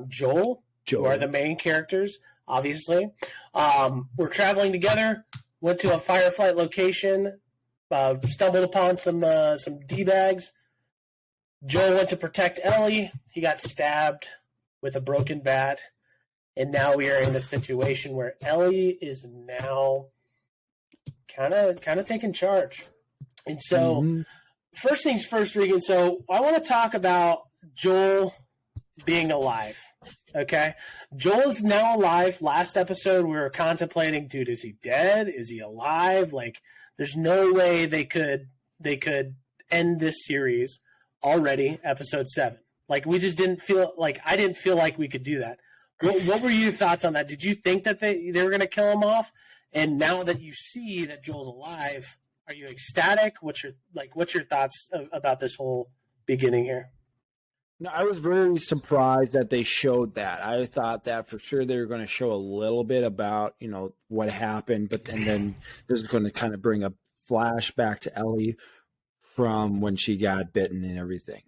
Joel, who are the main characters, obviously, were traveling together, went to a firefight location, stumbled upon some D-bags. Joel went to protect Ellie. He got stabbed with a broken bat. And now we are in a situation where Ellie is now kind of taking charge. And so, first things first, Regan. So I want to talk about Joel being alive. Okay, Joel is now alive. Last episode, we were contemplating, dude, is he dead? Is he alive? Like, there's no way they could end this series already. Episode 7. Like, we just didn't feel like I didn't feel like we could do that. What were your thoughts on that? Did you think that they were going to kill him off? And now that you see that Joel's alive, are you ecstatic? What's your thoughts about this whole beginning here? No, I was very surprised that they showed that. I thought that for sure they were going to show a little bit about, what happened, but then this is going to kind of bring a flashback to Ellie from when she got bitten and everything.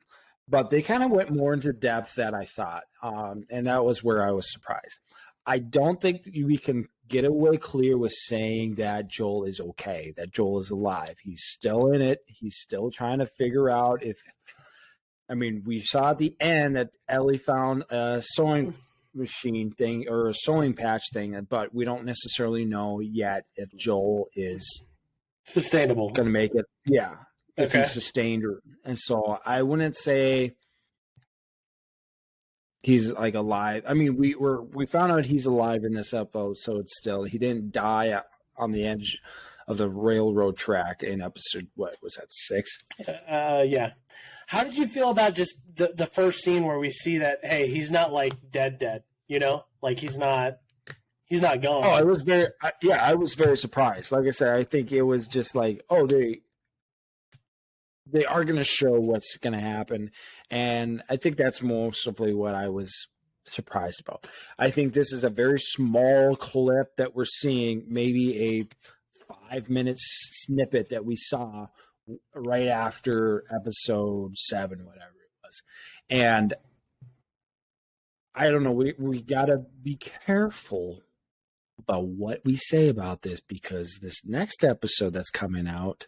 But they kind of went more into depth than I thought, and that was where I was surprised. I don't think we can get away clear with saying that Joel is okay, that Joel is alive. He's still in it. He's still trying to figure out we saw at the end that Ellie found a sewing machine thing or a sewing patch thing, but we don't necessarily know yet if Joel is sustainable, going to make it. Yeah. If he's sustained, and so I wouldn't say he's like alive. I mean, we found out he's alive in this episode. Still, he didn't die on the edge of the railroad track in episode. What was that, 6? Yeah. How did you feel about just the first scene where we see that? Hey, he's not like dead. Like he's not gone. Oh, I was very surprised. Like I said, I think it was just like, they are going to show what's going to happen. And I think that's mostly what I was surprised about. I think this is a very small clip that we're seeing, maybe a 5-minute snippet that we saw right after episode 7, whatever it was. And I don't know, we got to be careful about what we say about this, because this next episode that's coming out,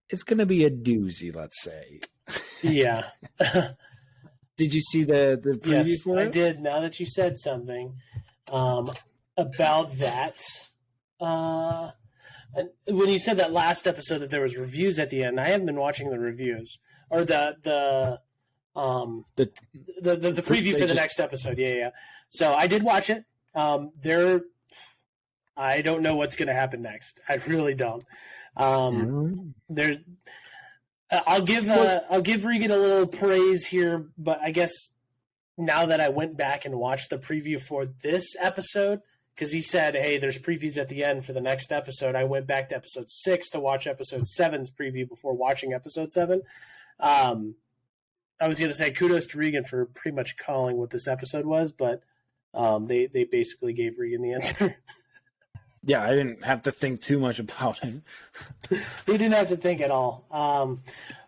it's going to be a doozy, let's say. Yeah. Did you see the preview yes, for it? I did. Now that you said something about that, when you said that last episode that there was reviews at the end, I haven't been watching the reviews or the preview for the next episode. Yeah. So I did watch it. I don't know what's going to happen next. I really don't. I'll give Regan a little praise here, but I guess now that I went back and watched the preview for this episode, because he said, hey, there's previews at the end for the next episode. I went back to episode 6 to watch episode 7's preview before watching episode 7. I was going to say kudos to Regan for pretty much calling what this episode was, but they basically gave Regan the answer. Yeah, I didn't have to think too much about it. He didn't have to think at all.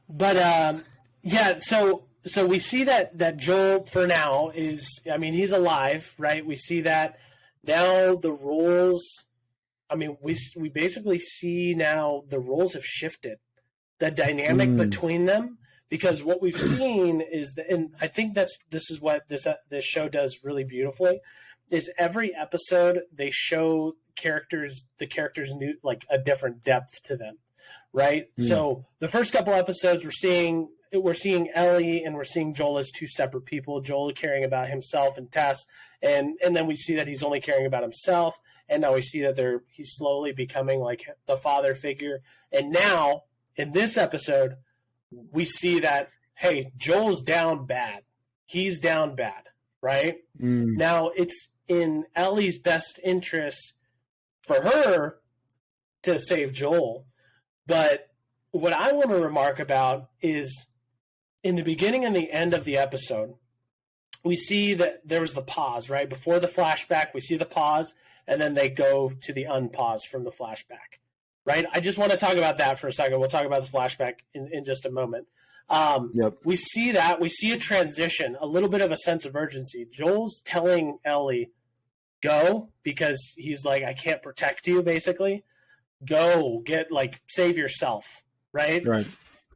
But yeah, so we see that Joel for now is, I mean, he's alive, right? We see that now the roles. I mean, we basically see now the roles have shifted, the dynamic between them, because what we've seen is that, and I think this is what this show does really beautifully, is every episode they show the characters new, like a different depth to them, right? So the first couple episodes we're seeing Ellie and we're seeing Joel as two separate people. Joel caring about himself and Tess, and then we see that he's only caring about himself, and now we see that he's slowly becoming like the father figure. And now in this episode, we see that, hey, Joel's down bad. He's down bad, right? Now it's in Ellie's best interest for her to save Joel, but what I want to remark about is in the beginning and the end of the episode, we see that there was the pause, right? Before the flashback, we see the pause, and then they go to the unpause from the flashback, right? I just want to talk about that for a second. We'll talk about the flashback in just a moment. We see that. We see a transition, a little bit of a sense of urgency. Joel's telling Ellie, go, because he's like, I can't protect you, basically. Go, save yourself, right? Right.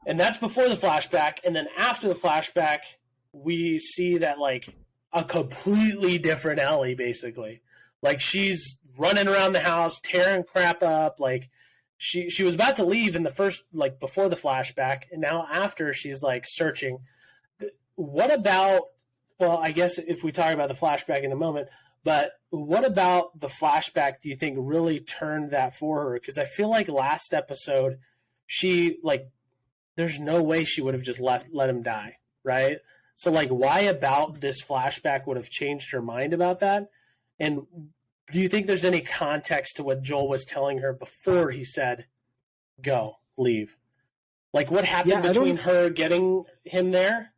And that's before the flashback. And then after the flashback, we see that like a completely different Ellie, basically. Like she's running around the house, tearing crap up. Like she was about to leave in the first, like before the flashback. And now after, she's like searching. What about, well, I guess if we talk about the flashback in a moment, but what about the flashback do you think really turned that for her? Because I feel like last episode, she like, there's no way she would have just let him die, right? So, like, why about this flashback would have changed her mind about that? And do you think there's any context to what Joel was telling her before he said, go, leave? Like, what happened between her getting him there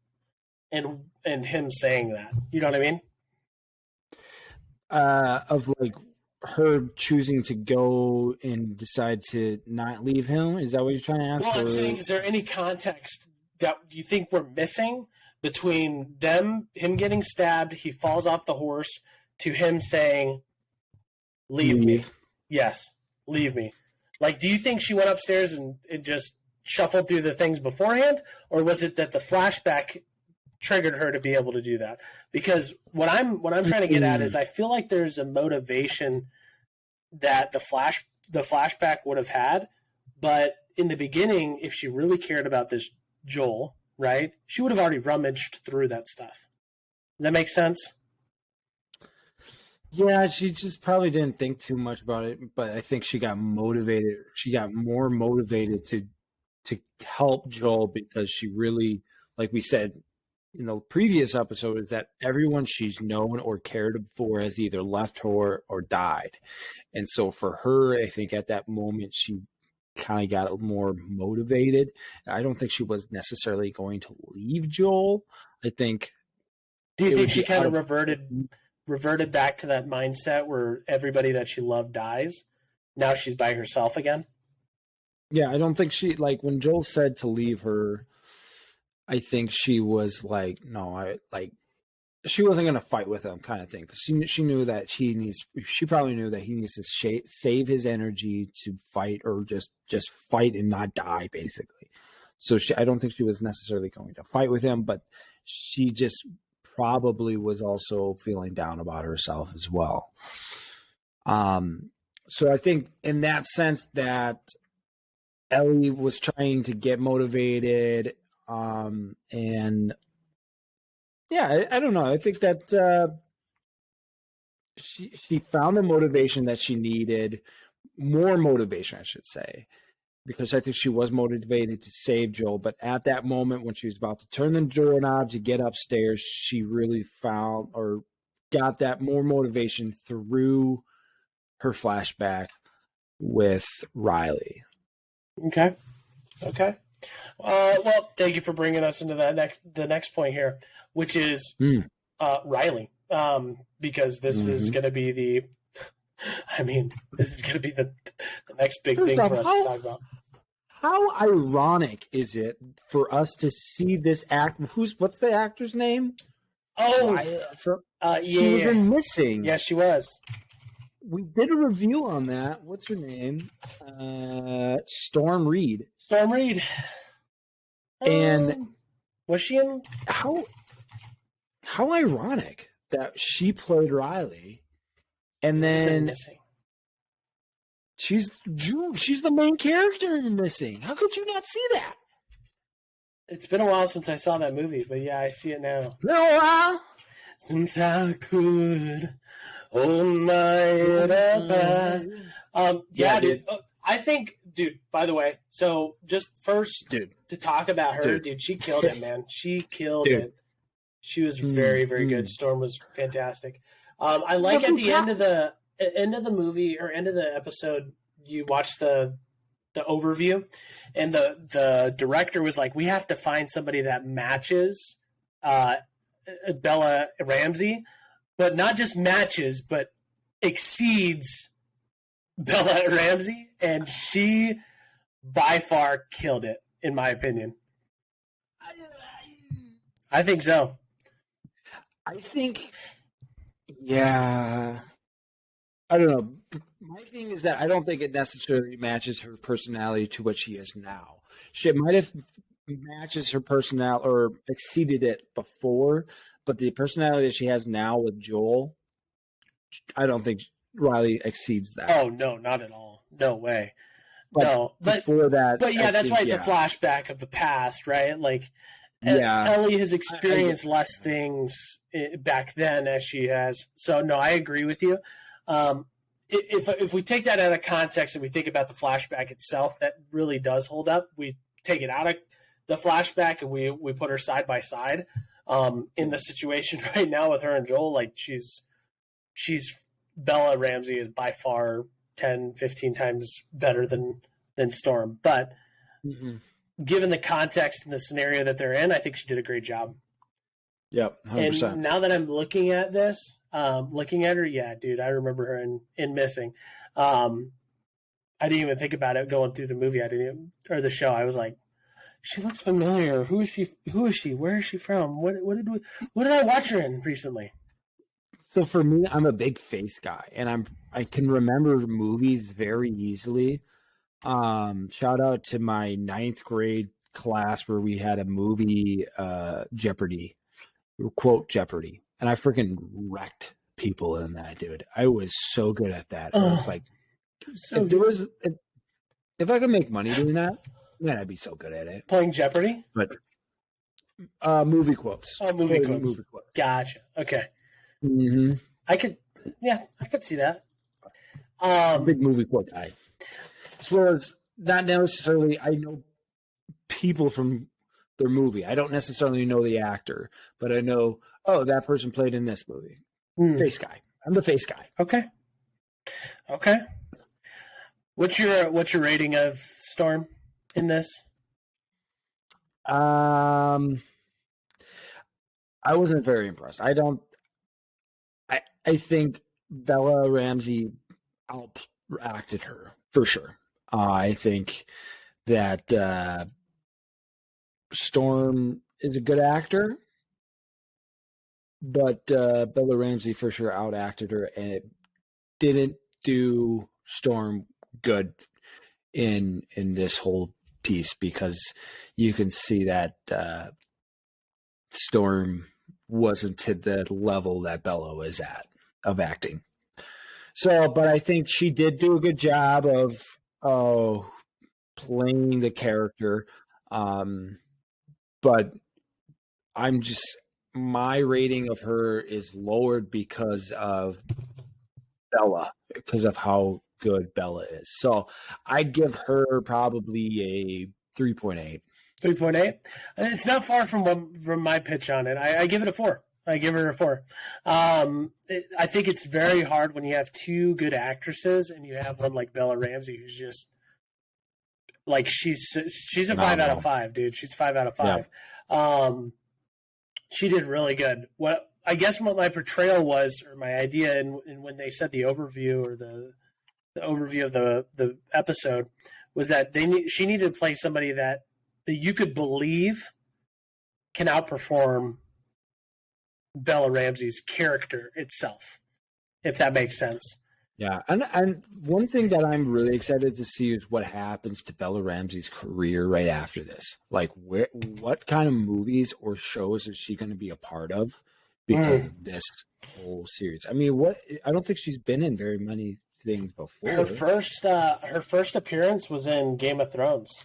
and him saying that? You know what I mean? Of, like, her choosing to go and decide to not leave him? Is that what you're trying to ask? Well, I'm saying, is there any context that you think we're missing between him getting stabbed, he falls off the horse, to him saying, leave me? Yes, leave me. Like, do you think she went upstairs and just shuffled through the things beforehand? Or was it that the flashback triggered her to be able to do that? Because what I'm trying to get at is I feel like there's a motivation that the flashback would have had, but in the beginning, if she really cared about this Joel, right, she would have already rummaged through that stuff. Does that make sense? Yeah, she just probably didn't think too much about it, but I think she got motivated. She got more motivated to help Joel because she really, like we said, in the previous episode, is that everyone she's known or cared for has either left her or died. And so for her, I think at that moment, she kind of got more motivated. I don't think she was necessarily going to leave Joel. I think. Do you think she kind of reverted back to that mindset where everybody that she loved dies? Now she's by herself again? Yeah, I don't think she, like, when Joel said to leave her, I think she was like, no, she wasn't going to fight with him kind of thing. Because she knew that she probably knew that he needs to save his energy to fight, or just fight and not die, basically. So I don't think she was necessarily going to fight with him, but she just probably was also feeling down about herself as well. So I think in that sense that Ellie was trying to get motivated. And yeah, I don't know. I think that she found the motivation that she needed, more motivation, I should say, because I think she was motivated to save Joel. But at that moment, when she was about to turn the doorknob to get upstairs, she really found or got that more motivation through her flashback with Riley. Okay. Well, thank you for bringing us into the next point here, which is Riley, because this is going to be the next big thing for us to talk about. How ironic is it for us to see this act? What's the actor's name? Oh, she was in Missing. Yeah, she was. We did a review on that. What's her name? Storm Reed. Storm Reed. And was she in? How ironic that she played Riley, and then she's the main character in Missing. How could you not see that? It's been a while since I saw that movie, but yeah, I see it now. It's been a while since I could hold my head up. Yeah, dude. I think, dude, by the way, so just first to talk about her, dude, she killed it, man. She killed it. She was very, very good. Storm was fantastic. I like at the end of the movie or end of the episode, you watch the overview, and the director was like, we have to find somebody that matches Bella Ramsey, but not just matches, but exceeds Bella Ramsey, and she by far killed it, in my opinion. I think so. I think, yeah. I don't know. My thing is that I don't think it necessarily matches her personality to what she is now. She might have matches her personality or exceeded it before, but the personality that she has now with Joel, I don't think Riley exceeds that. Oh, no, not at all. No way. But no, before that. But yeah, that's why it's a flashback of the past, right? Like, Ellie has experienced less things back then as she has. So, no, I agree with you. If we take that out of context and we think about the flashback itself, that really does hold up. We take it out of the flashback and we put her side by side in the situation right now with her and Joel. Like, she's Bella Ramsey is by far 10, 15 times better than Storm. But given the context and the scenario that they're in, I think she did a great job. Yep, 100%. And now that I'm looking at this, looking at her, yeah, dude, I remember her in Missing. I didn't even think about it going through the movie. Or the show. I was like, she looks familiar. Who is she? Where is she from? What did I watch her in recently? So for me, I'm a big face guy, and I can remember movies very easily. Shout out to my 9th grade class where we had a movie, Jeopardy, quote Jeopardy, and I freaking wrecked people in that, dude. I was so good at that. I was like, if I could make money doing that, man, I'd be so good at it. Playing Jeopardy, but movie quotes. Oh, movie quotes. Gotcha. Okay. Mm-hmm. I could see that. Big movie quote guy. As well as not necessarily, I know people from their movie. I don't necessarily know the actor, but I know, that person played in this movie. Face guy. I'm the face guy. Okay. What's your rating of Storm in this? I wasn't very impressed. I think Bella Ramsey outacted her for sure. I think that Storm is a good actor, but Bella Ramsey for sure outacted her, and it didn't do Storm good in this whole piece because you can see that Storm wasn't to the level that Bella was at of acting. So, but I think she did do a good job of playing the character. But my rating of her is lowered because of Bella, because of how good Bella is. So I'd give her probably a 3.8. 3.8. It's not far from my pitch on it. I give it a 4. I give her a 4. I think it's very hard when you have two good actresses and you have one like Bella Ramsey who's just like she's a 5 out of 5, dude. She's 5 out of 5. Yeah. She did really good. What my portrayal was, or my idea, and when they said the overview or the overview of the episode, was that she needed to play somebody that you could believe can outperform Bella Ramsey's character itself, if that makes sense. Yeah, and one thing that I'm really excited to see is what happens to Bella Ramsey's career right after this. Like, what kind of movies or shows is she going to be a part of because of this whole series? I mean, I don't think she's been in very many things before. Her first appearance was in Game of Thrones.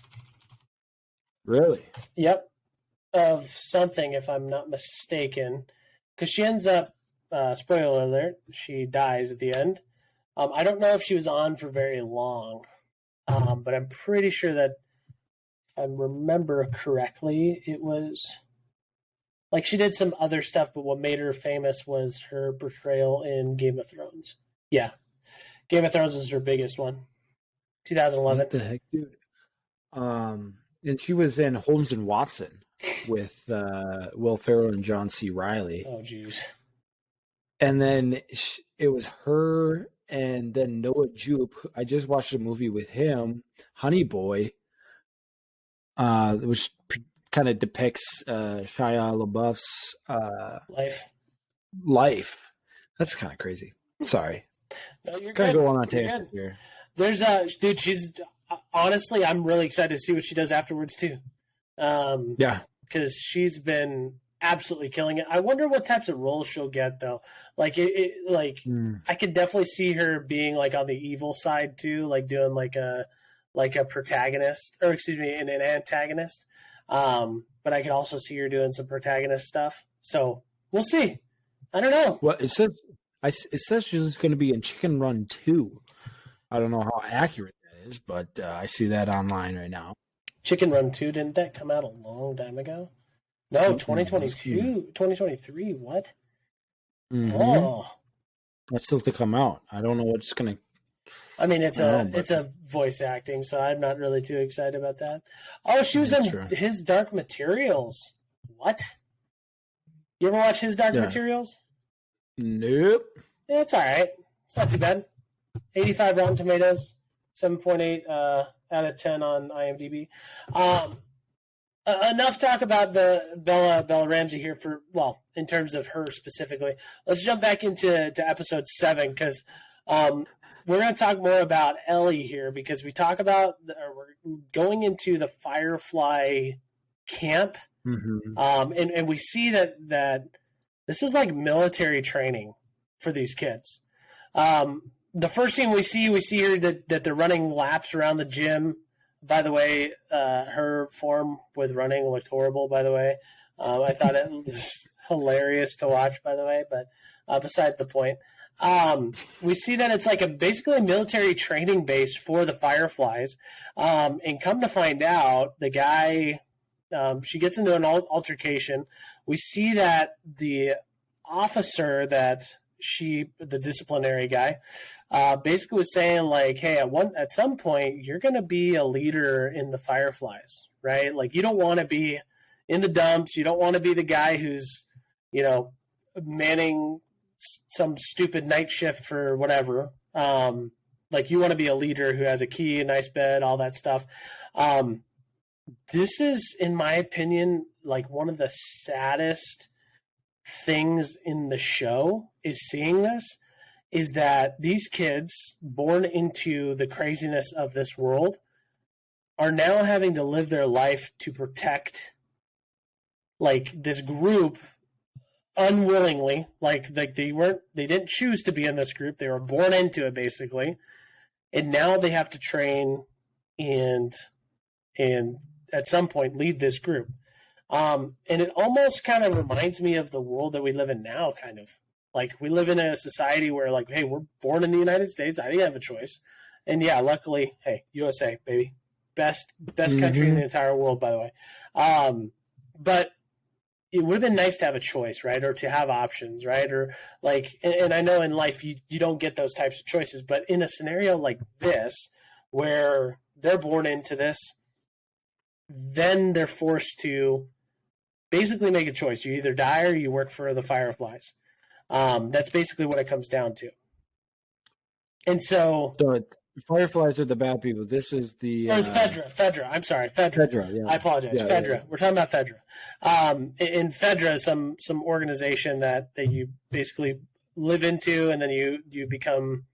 Really? Yep, of something, if I'm not mistaken, because she ends up. Spoiler alert: she dies at the end. I don't know if she was on for very long, but I'm pretty sure that if I remember correctly, it was like she did some other stuff, but what made her famous was her portrayal in Game of Thrones. Yeah, Game of Thrones is her biggest one. 2011. What the heck, dude? And she was in Holmes and Watson with Will Ferrell and John C. Reilly. Oh, jeez. And then it was her and then Noah Jupe. I just watched a movie with him, Honey Boy, which kind of depicts Shia LaBeouf's life. That's kind of crazy. Sorry. No, you're kind of good. go on a tangent here. There's dude. She's honestly, I'm really excited to see what she does afterwards too. Yeah, because she's been absolutely killing it. I wonder what types of roles she'll get though. Like I could definitely see her being like on the evil side too, like doing like a protagonist, or excuse me, an antagonist. But I could also see her doing some protagonist stuff. So we'll see. I don't know. Well, it says she's going to be in Chicken Run 2. I don't know how accurate that is, but I see that online right now. Chicken Run 2, didn't that come out a long time ago? No, 2022, 2023, what? Mm-hmm. Oh. That's still to come out. I don't know what's going to... I mean, it's a voice acting, so I'm not really too excited about that. Oh, she was in His Dark Materials. What? You ever watch His Dark Materials? Nope. Yeah, it's all right. It's not too bad. 85 Rotten Tomatoes, 7.8 out of 10 on IMDb. Enough talk about the Bella Ramsey here in terms of her specifically. Let's jump back into episode 7 because we're going to talk more about Ellie here because we talk about we're going into the Firefly camp, and we see that this is like military training for these kids. The first thing we see here that they're running laps around the gym. By the way, her form with running looked horrible, by the way. I thought it was hilarious to watch, by the way, but besides the point. We see that it's like basically a military training base for the Fireflies. And come to find out, the guy, she gets into an altercation. We see that the officer the disciplinary guy, basically was saying like, hey, at some point you're going to be a leader in the Fireflies, right? Like you don't want to be in the dumps. You don't want to be the guy who's, manning some stupid night shift for whatever. Like you want to be a leader who has a key, a nice bed, all that stuff. This is, in my opinion, like one of the saddest things in the show is that these kids born into the craziness of this world are now having to live their life to protect like this group unwillingly, like they didn't choose to be in this group. They were born into it basically. And now they have to train and at some point lead this group. And it almost kind of reminds me of the world that we live in now, kind of. Like, we live in a society where, like, hey, we're born in the United States. I didn't have a choice. And, yeah, luckily, hey, USA, baby. Best country in the entire world, by the way. But it would have been nice to have a choice, right, or to have options, right? Or, like, and I know in life you don't get those types of choices. But in a scenario like this where they're born into this, then they're forced to basically make a choice. You either die or you work for the Fireflies. That's basically what it comes down to. And so Fireflies are the bad people. This is the. Or it's Fedra. I'm sorry, Fedra. Fedra, yeah. I apologize. Yeah, Fedra. yeah. We're talking about Fedra. In Fedra, some organization that you basically live into, and then you become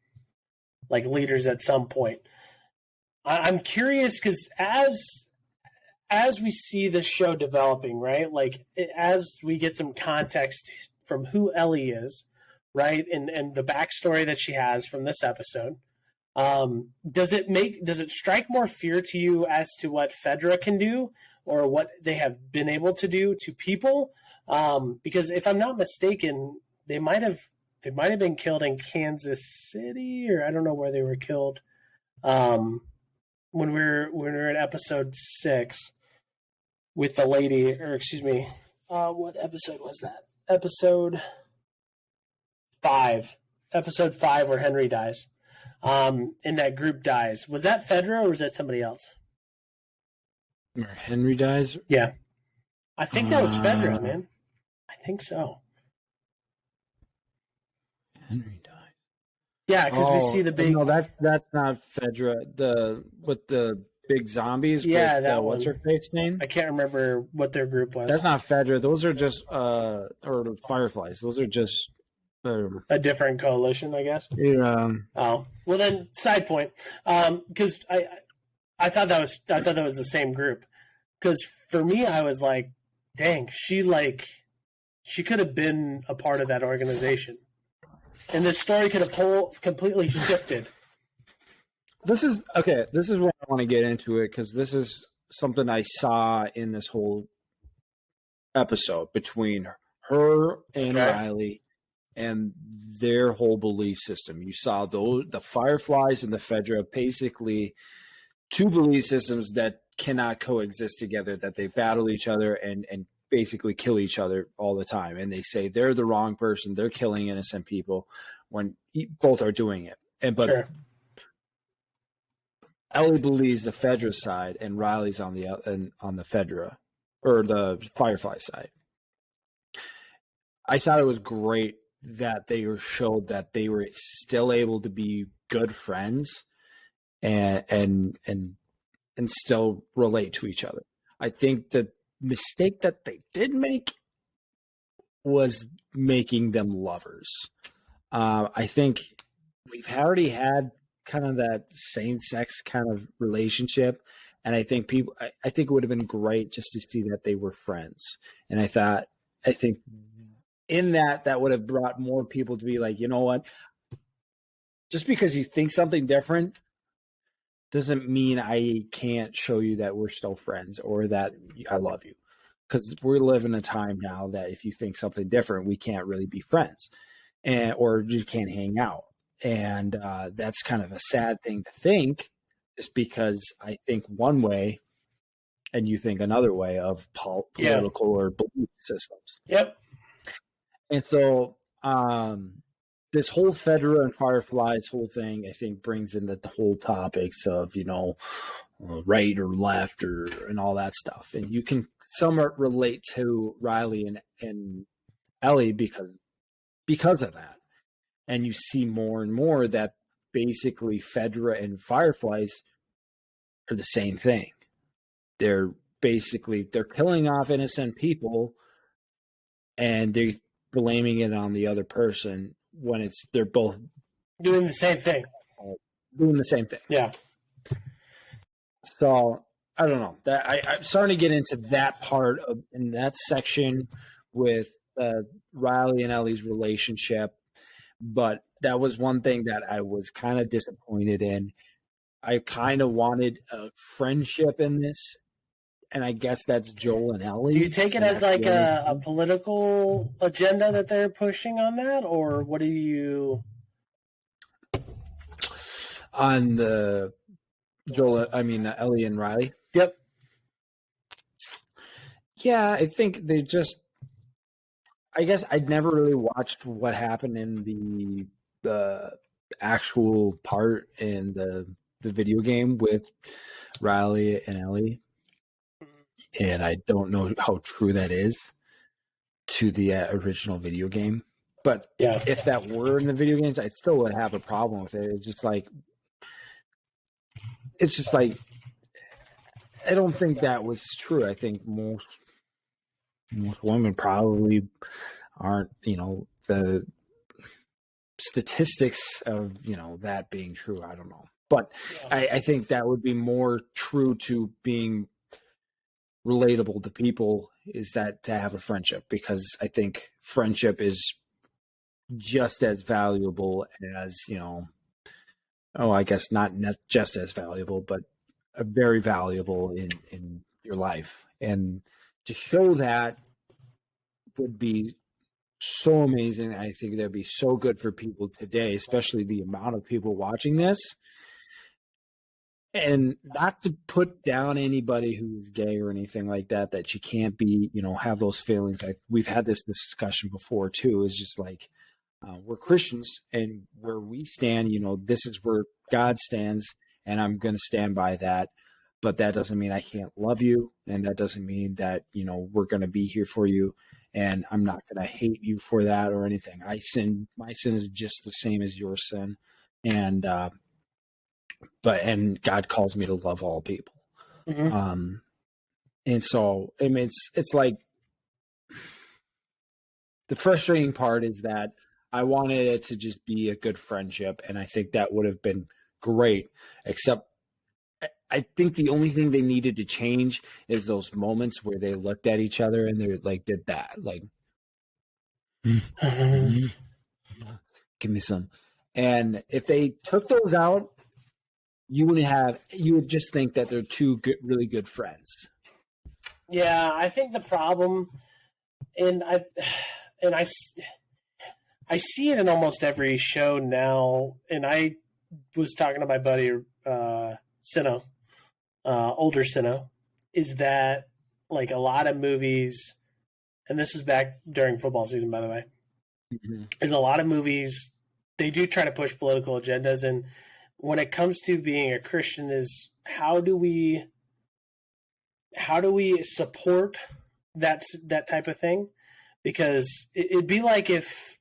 like leaders at some point. I'm curious because as we see this show developing, right? Like as we get some context from who Ellie is, right, and the backstory that she has from this episode. Does it strike more fear to you as to what Fedra can do or what they have been able to do to people? Because if I'm not mistaken, they might have been killed in Kansas City, or I don't know where they were killed. When we were in episode 6 with the lady, or excuse me, what episode was that? Episode 5. Episode 5 where Henry dies. And that group dies. Was that Fedra or was that somebody else? Where Henry dies? Yeah. I think that was Fedra, man. I think so. Henry dies. Yeah, because we see the big. No, that's not Fedra. With the big zombies. Yeah, with, that what's her face name? I can't remember what their group was. That's not Fedra. Those are just or the Fireflies. Those are just a different coalition, I guess. Yeah. Oh, well then, side point. Because I thought that was the same group. Because for me, I was like, dang, she could have been a part of that organization, and this story could have completely shifted. This is where I want to get into it, because this is something I saw in this whole episode between her and Riley and their whole belief system. You saw the Fireflies and the Fedra, basically two belief systems that cannot coexist together, that they battle each other and basically kill each other all the time. And they say they're the wrong person, they're killing innocent people, when both are doing it. But Ellie believes the Fedra side, and Riley's on the Fedra or the Firefly side. I thought it was great that they showed that they were still able to be good friends and still relate to each other. I think the mistake that they did make was making them lovers. I think we've already had kind of that same-sex kind of relationship, and I think it would have been great just to see that they were friends. And I think in that would have brought more people to be like, you know what? Just because you think something different doesn't mean I can't show you that we're still friends or that I love you. Because we're living a time now that if you think something different, we can't really be friends, or you can't hang out. And that's kind of a sad thing to think, just because I think one way and you think another way of political or belief systems. Yep. And so this whole Fedra and Fireflies whole thing, I think, brings in the whole topics of, right or left and all that stuff. And you can somewhat relate to Riley and Ellie because of that. And you see more and more that basically Fedra and Fireflies are the same thing. They're killing off innocent people, and they're blaming it on the other person when they're both doing the same thing. Yeah. So I don't know. I'm starting to get into that part in that section with Riley and Ellie's relationship, but that was one thing that I was kind of disappointed in. I kind of wanted a friendship in this, and I guess that's Joel and Ellie. Do you take it as like a political agenda that they're pushing on that, or what do you? On the Ellie and Riley? Yep. Yeah, I think they just. I guess I'd never really watched what happened in the actual part in the video game with Riley and Ellie. And I don't know how true that is to the original video game. But if that were in the video games, I still would have a problem with it. It's just like, it's just like, I don't think that was true. I think most women probably aren't, the statistics of, that being true. I don't know. But I think that would be more true to being relatable to people, is that to have a friendship, because I think friendship is just as valuable as, I guess not just as valuable, but very valuable in your life. And to show that would be so amazing. I think that'd be so good for people today, especially the amount of people watching this. And not to put down anybody who's gay or anything like that, that you can't be, have those feelings. We've had this discussion before too, is just like, we're Christians, and where we stand, this is where God stands, and I'm going to stand by that. But that doesn't mean I can't love you. And that doesn't mean that, we're going to be here for you. And I'm not going to hate you for that or anything. My sin is just the same as your sin. And God calls me to love all people. Mm-hmm. And so, I mean, it's like, the frustrating part is that I wanted it to just be a good friendship, and I think that would have been great, except I think the only thing they needed to change is those moments where they looked at each other and they like did that, like, give me some. And if they took those out, you would just think that they're two really good friends. Yeah, I think the problem, and I see it in almost every show now. And I was talking to my buddy, Sino, older Sino, is that like a lot of movies, and this is back during football season, by the way, is a lot of movies, they do try to push political agendas. And when it comes to being a Christian, is how do we support that type of thing? Because it'd be like if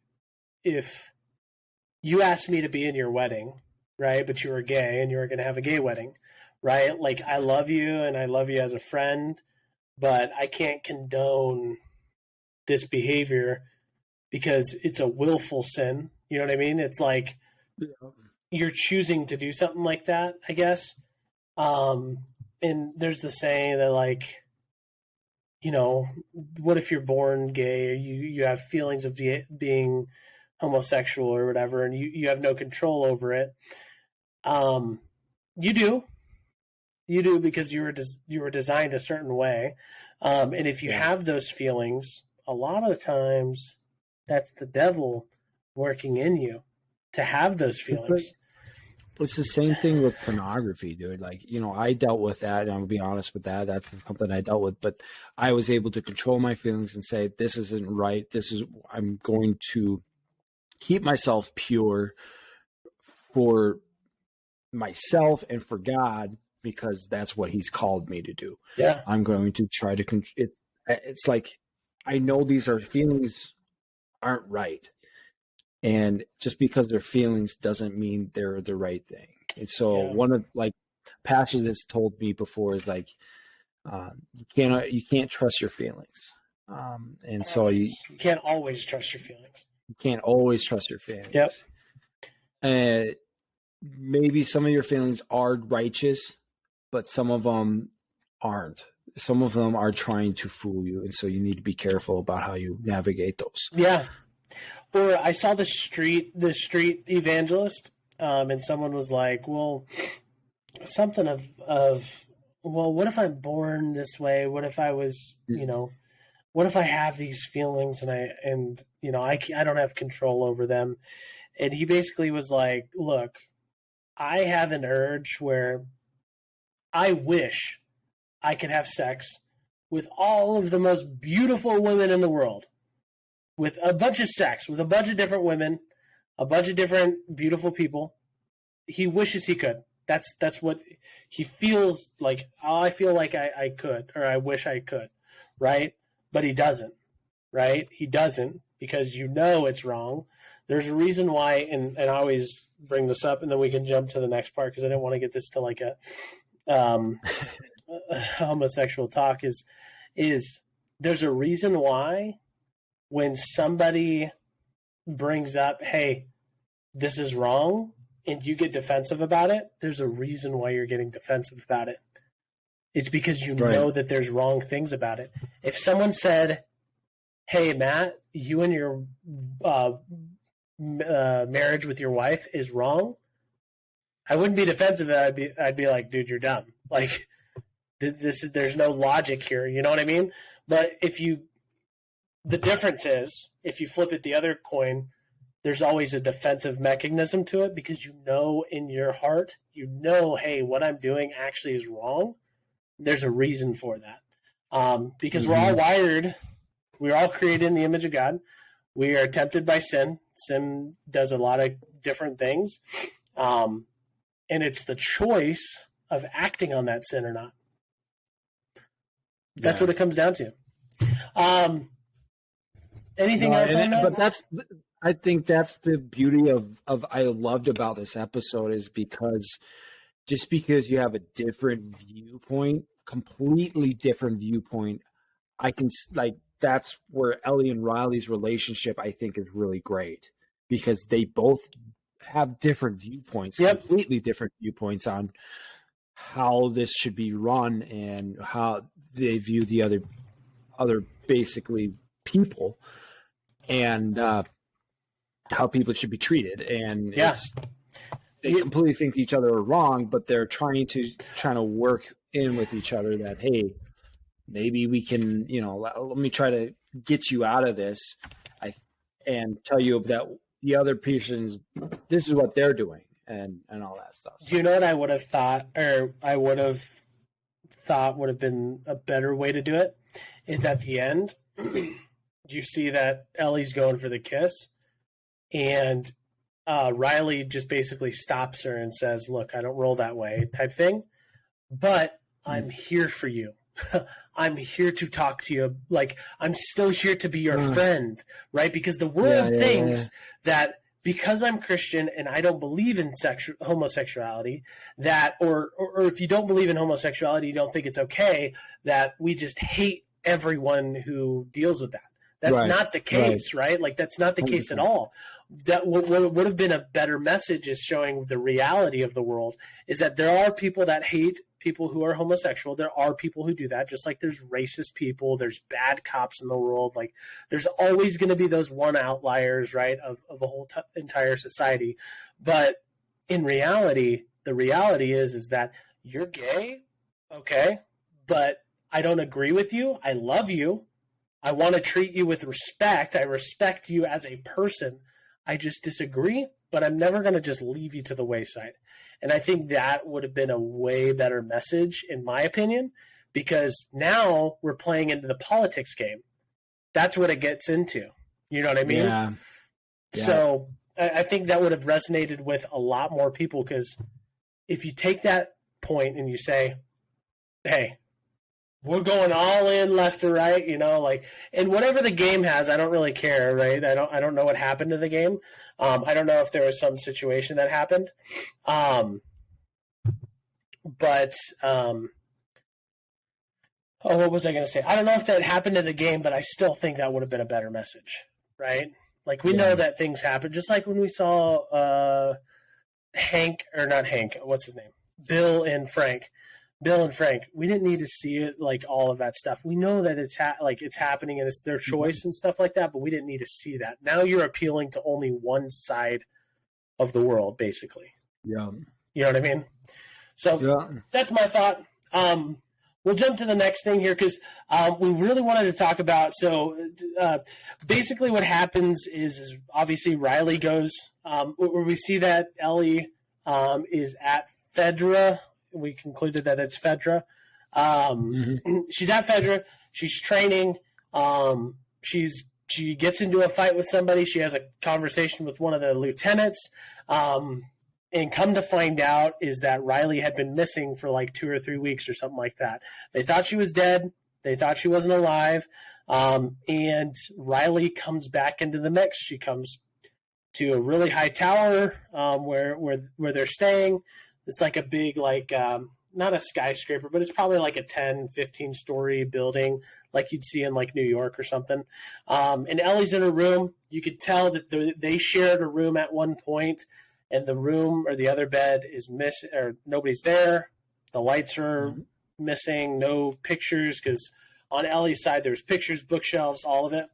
you asked me to be in your wedding, right? But you were gay and you were going to have a gay wedding, right? Like, I love you and I love you as a friend, but I can't condone this behavior because it's a willful sin. You know what I mean? It's like you're choosing to do something like that, I guess. And there's the saying that, like, what if you're born gay, or you have feelings of being homosexual or whatever, and you have no control over it? You do because you were designed a certain way. And if you have those feelings, a lot of the times that's the devil working in you to have those feelings. It's the same thing with pornography, dude. Like, I dealt with that, and I'm gonna be honest with that. That's something I dealt with, but I was able to control my feelings and say, this isn't right. I'm going to keep myself pure for myself and for God, because that's what he's called me to do. Yeah. I'm going to try to, it's like, I know these feelings aren't right. And just because they're feelings doesn't mean they're the right thing. And so one of, like, pastors that's told me before is like, you can't trust your feelings. And so you can't always trust your feelings. You can't always trust your feelings. Yep. And maybe some of your feelings are righteous, but some of them aren't. Some of them are trying to fool you. And so you need to be careful about how you navigate those. Yeah. Or I saw the street evangelist, and someone was like, well, something of, well, what if I'm born this way? What if I was, what if I have these feelings and I don't have control over them? And he basically was like, look, I have an urge where I wish I could have sex with all of the most beautiful women in the world, with a bunch of sex, with a bunch of different women, a bunch of different beautiful people. He wishes he could. That's what he feels like. Oh, I feel like I could, or I wish I could, right? But he doesn't, right? He doesn't, because it's wrong. There's a reason why, and I always bring this up, and then we can jump to the next part because I didn't want to get this to like a homosexual talk. Is there's a reason why when somebody brings up, hey, this is wrong, and you get defensive about it, there's a reason why you're getting defensive about it. It's because you know that there's wrong things about it. If someone said, hey, Matt, you and your marriage with your wife is wrong, I wouldn't be defensive. I'd be like, dude, you're dumb. Like, there's no logic here. You know what I mean? But the difference is, if you flip it the other coin, there's always a defensive mechanism to it because you know in your heart, hey, what I'm doing actually is wrong. There's a reason for that. Because we're all wired. We're all created in the image of God. We are tempted by sin. Sin does a lot of different things. And it's the choice of acting on that sin or not. That's what it comes down to. Anything else on that? But I think that's the beauty of I loved about this episode is because just because you have a different viewpoint, completely different viewpoint, that's where Ellie and Riley's relationship I think is really great because they both have different viewpoints, completely different viewpoints on how this should be run and how they view the other basically people and how people should be treated. And they completely think each other are wrong, but they're trying to work in with each other that, hey, maybe we can, let me try to get you out of this and tell you that the other person's, this is what they're doing and all that stuff. Do you know what I would have thought, or I would have thought would have been a better way to do it? Is at the end, you see that Ellie's going for the kiss, and Riley just basically stops her and says, look, I don't roll that way type thing, but I'm here for you. I'm here to talk to you. Like, I'm still here to be your friend, right? Because the world thinks that because I'm Christian and I don't believe in homosexuality, that, or if you don't believe in homosexuality, you don't think it's okay, that we just hate everyone who deals with that. That's not the case, right? Like, that's not the case at all. That what would have been a better message is showing the reality of the world is that there are people that hate people who are homosexual. There are people who do that, just like there's racist people, there's bad cops in the world. Like, there's always going to be those one outliers, right, of a whole entire society. But in reality, the reality is that you're gay, okay, but I don't agree with you. I love you. I want to treat you with respect. I respect you as a person. I just disagree, but I'm never going to just leave you to the wayside. And I think that would have been a way better message, in my opinion, because now we're playing into the politics game. That's what it gets into. You know what I mean? Yeah. So I think that would have resonated with a lot more people, because if you take that point and you say, hey, we're going all in left or right, and whatever the game has, I don't really care, right? I don't know what happened to the game. I don't know if there was some situation that happened. What was I going to say? I don't know if that happened in the game, but I still think that would have been a better message, right? Like, we know that things happen, just like when we saw what's his name? Bill and Frank. We didn't need to see it, like, all of that stuff. We know that it's happening and it's their choice and stuff like that, but we didn't need to see that. Now you're appealing to only one side of the world, basically. Yeah. You know what I mean? So that's my thought. We'll jump to the next thing here because we really wanted to talk about. So basically what happens is obviously Riley goes where we see that Ellie is at Fedra. We concluded that it's Fedra. She's at Fedra. She's training. She gets into a fight with somebody. She has a conversation with one of the lieutenants. And come to find out is that Riley had been missing for like 2 or 3 weeks or something like that. They thought she was dead. They thought she wasn't alive. And Riley comes back into the mix. She comes to a really high tower where they're staying. It's like a big, like, not a skyscraper, but it's probably like a 10, 15-story building like you'd see in like New York or something. And Ellie's in her room. You could tell that they shared a room at one point, and the room or the other bed is missing, or nobody's there. The lights are missing, no pictures, because on Ellie's side there's pictures, bookshelves, all of it.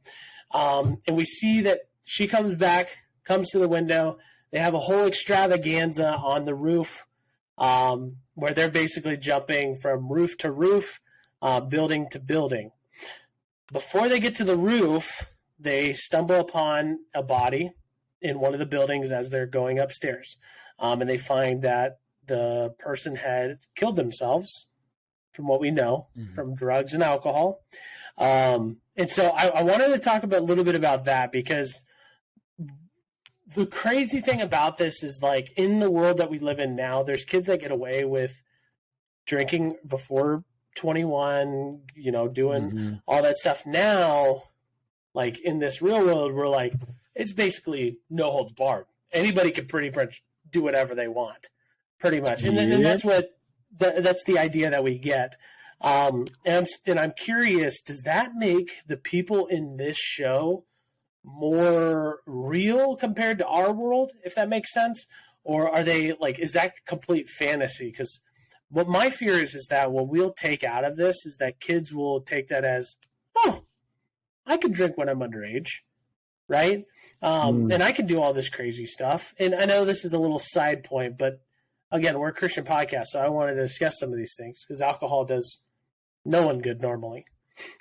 And we see that she comes to the window. They have a whole extravaganza on the roof, where they're basically jumping from roof to roof, building to building. Before they get to the roof, they stumble upon a body in one of the buildings as they're going upstairs. And they find that the person had killed themselves, from what we know, from drugs and alcohol. And so I wanted to talk a little bit about that, because the crazy thing about this is, like, in the world that we live in now, there's kids that get away with drinking before 21, doing all that stuff. Now, like, in this real world, we're like, it's basically no holds barred. Anybody can pretty much do whatever they want, pretty much. And that's the idea that we get. And I'm curious, does that make the people in this show more real compared to our world, if that makes sense? Or are they, like, is that complete fantasy? Because what my fear is that what we'll take out of this is that kids will take that as, oh, I could drink when I'm underage, right? And I can do all this crazy stuff. And I know this is a little side point, but again, we're a Christian podcast, so I wanted to discuss some of these things, because alcohol does no one good normally.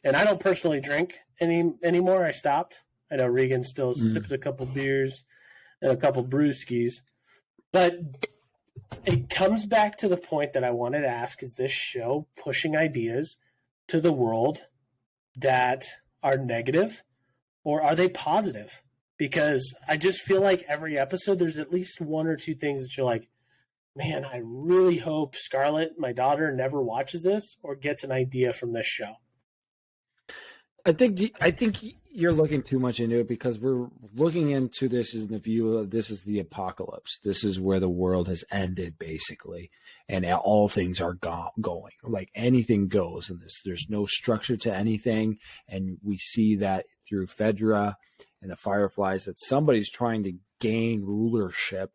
And I don't personally drink anymore. I stopped. I know Regan still sips a couple beers and a couple brewskis. But it comes back to the point that I wanted to ask, is this show pushing ideas to the world that are negative, or are they positive? Because I just feel like every episode there's at least one or two things that you're like, man, I really hope Scarlett, my daughter, never watches this or gets an idea from this show. I think you're looking too much into it, because we're looking into this in the view of this is the apocalypse. This is where the world has ended, basically, and all things are going. Like, anything goes in this. There's no structure to anything, and we see that through Fedra and the Fireflies, that somebody's trying to gain rulership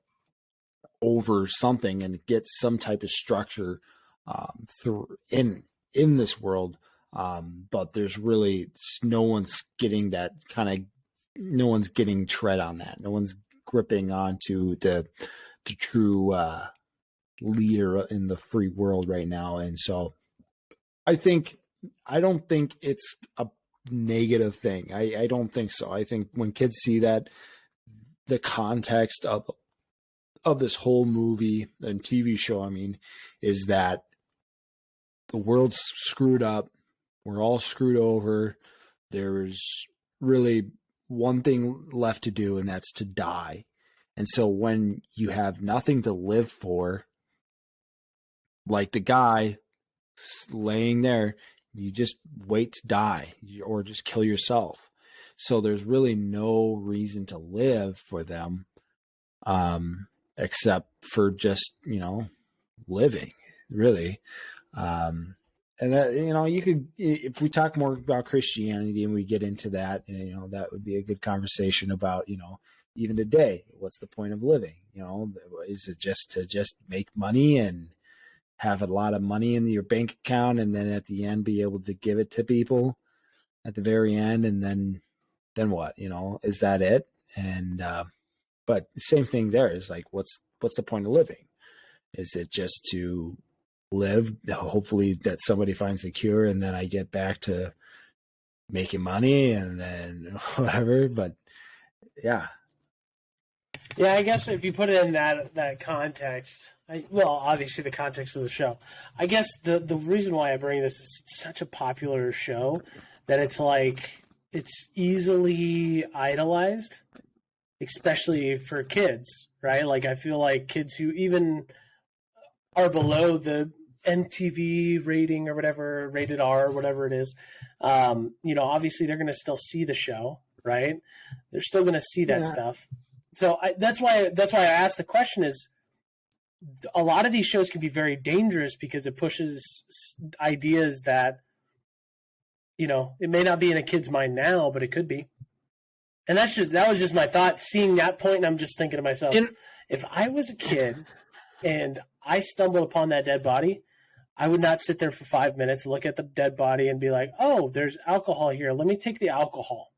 over something and get some type of structure in this world. But there's really no one's getting that no one's getting tread on that. No one's gripping onto the true leader in the free world right now. And so I don't think it's a negative thing. I don't think so. I think when kids see that, the context of this whole movie and TV show, is that the world's screwed up. We're all screwed over. There's really one thing left to do, and that's to die. And so when you have nothing to live for, like the guy laying there, you just wait to die or just kill yourself. So there's really no reason to live for them, except for just, living, really. And that, you could, if we talk more about Christianity and we get into that, that would be a good conversation about, even today, what's the point of living? Is it just to make money and have a lot of money in your bank account, and then at the end be able to give it to people at the very end? And then what, is that it? And, but the same thing there is like, what's the point of living? Is it just to live, hopefully that somebody finds a cure, and then I get back to making money and then whatever? But yeah, I guess if you put it in that context, obviously the context of the show, I guess the reason why I bring this is it's such a popular show that it's like it's easily idolized, especially for kids, right? Like, I feel like kids who even are below the MTV rating or whatever, rated R, whatever it is, obviously they're going to still see the show, right? They're still going to see that stuff. So that's why I asked the question is a lot of these shows can be very dangerous because it pushes ideas that, it may not be in a kid's mind now, but it could be. And that was just my thought, seeing that point, and I'm just thinking to myself, if I was a kid and I stumbled upon that dead body, I would not sit there for 5 minutes, look at the dead body, and be like, oh, there's alcohol here. Let me take the alcohol.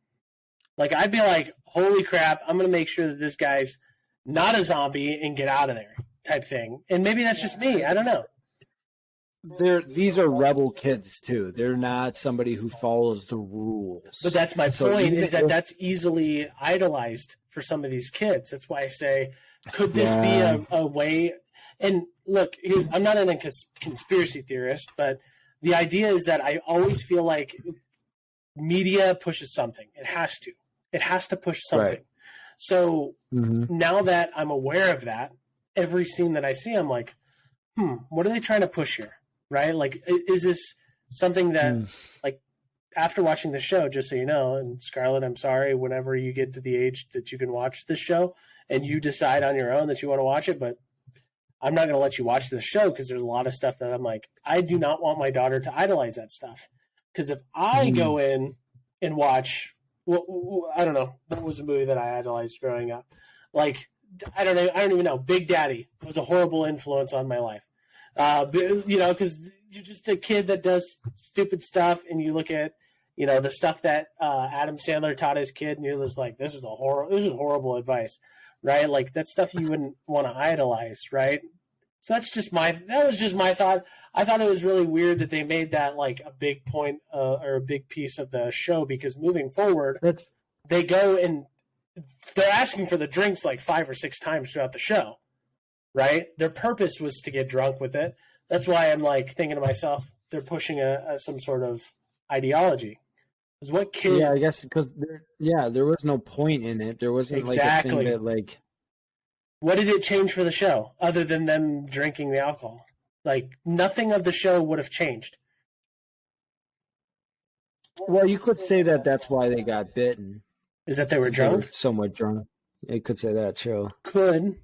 Like, I'd be like, holy crap, I'm going to make sure that this guy's not a zombie and get out of there type thing. And maybe that's just me. I don't know. These are rebel kids, too. They're not somebody who follows the rules. But that's my point, is that that's easily idolized for some of these kids. That's why I say, could this be a way – and look, I'm not a conspiracy theorist, but the idea is that I always feel like media pushes something. It has to. It has to push something. Right. So now that I'm aware of that, every scene that I see, I'm like, what are they trying to push here? Right? Like, is this something that, like, after watching the show, just so you know, and Scarlett, I'm sorry, whenever you get to the age that you can watch this show and you decide on your own that you want to watch it, but I'm not going to let you watch this show because there's a lot of stuff that I'm like, I do not want my daughter to idolize that stuff. Because if I go in and watch, I don't know, what was a movie that I idolized growing up? Like, I don't even know. Big Daddy was a horrible influence on my life. Because you're just a kid that does stupid stuff, and you look at, the stuff that Adam Sandler taught his kid, and you're just like, this is horrible advice, right? Like, that's stuff you wouldn't want to idolize, right? So that was just my thought. I thought it was really weird that they made that like a big point or a big piece of the show, because moving forward, they go and they're asking for the drinks like 5 or 6 times throughout the show, right? Their purpose was to get drunk with it. That's why I'm like thinking to myself, they're pushing some sort of ideology. Is what kid? Yeah, I guess because there was no point in it. There wasn't like a thing that like. What did it change for the show other than them drinking the alcohol? Like, nothing of the show would have changed. Well, you could say that that's why they got bitten. Is that they were drunk? They were somewhat drunk. You could say that, too. Could,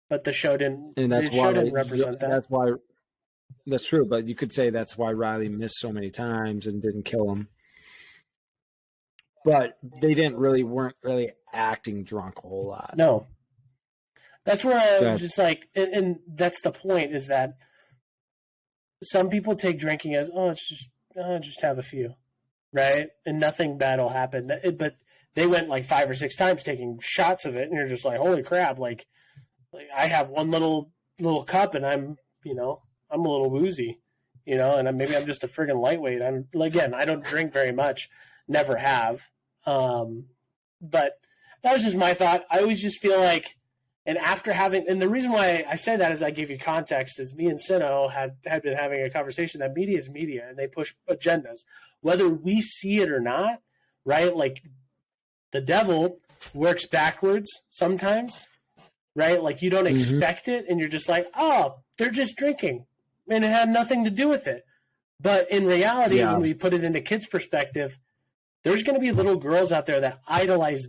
but the show didn't. And that's why didn't represent that. That's why. That's true, but you could say that's why Riley missed so many times and didn't kill him. But they weren't really acting drunk a whole lot. No. That's where I was just like, and that's the point, is that some people take drinking as, it's just have a few, right? And nothing bad will happen. But they went like 5 or 6 times taking shots of it, and you're just like, holy crap! Like I have one little cup, and I'm a little woozy, and maybe I'm just a friggin' lightweight. I don't drink very much, never have. But that was just my thought. I always just feel like. And and the reason why I say that is I give you context, is me and Sino had been having a conversation that media is media, and they push agendas, whether we see it or not, right? Like, the devil works backwards sometimes, right? Like, you don't expect it, and you're just like, oh, they're just drinking, and it had nothing to do with it. But in reality, when we put it into kids' perspective, there's going to be little girls out there that idolize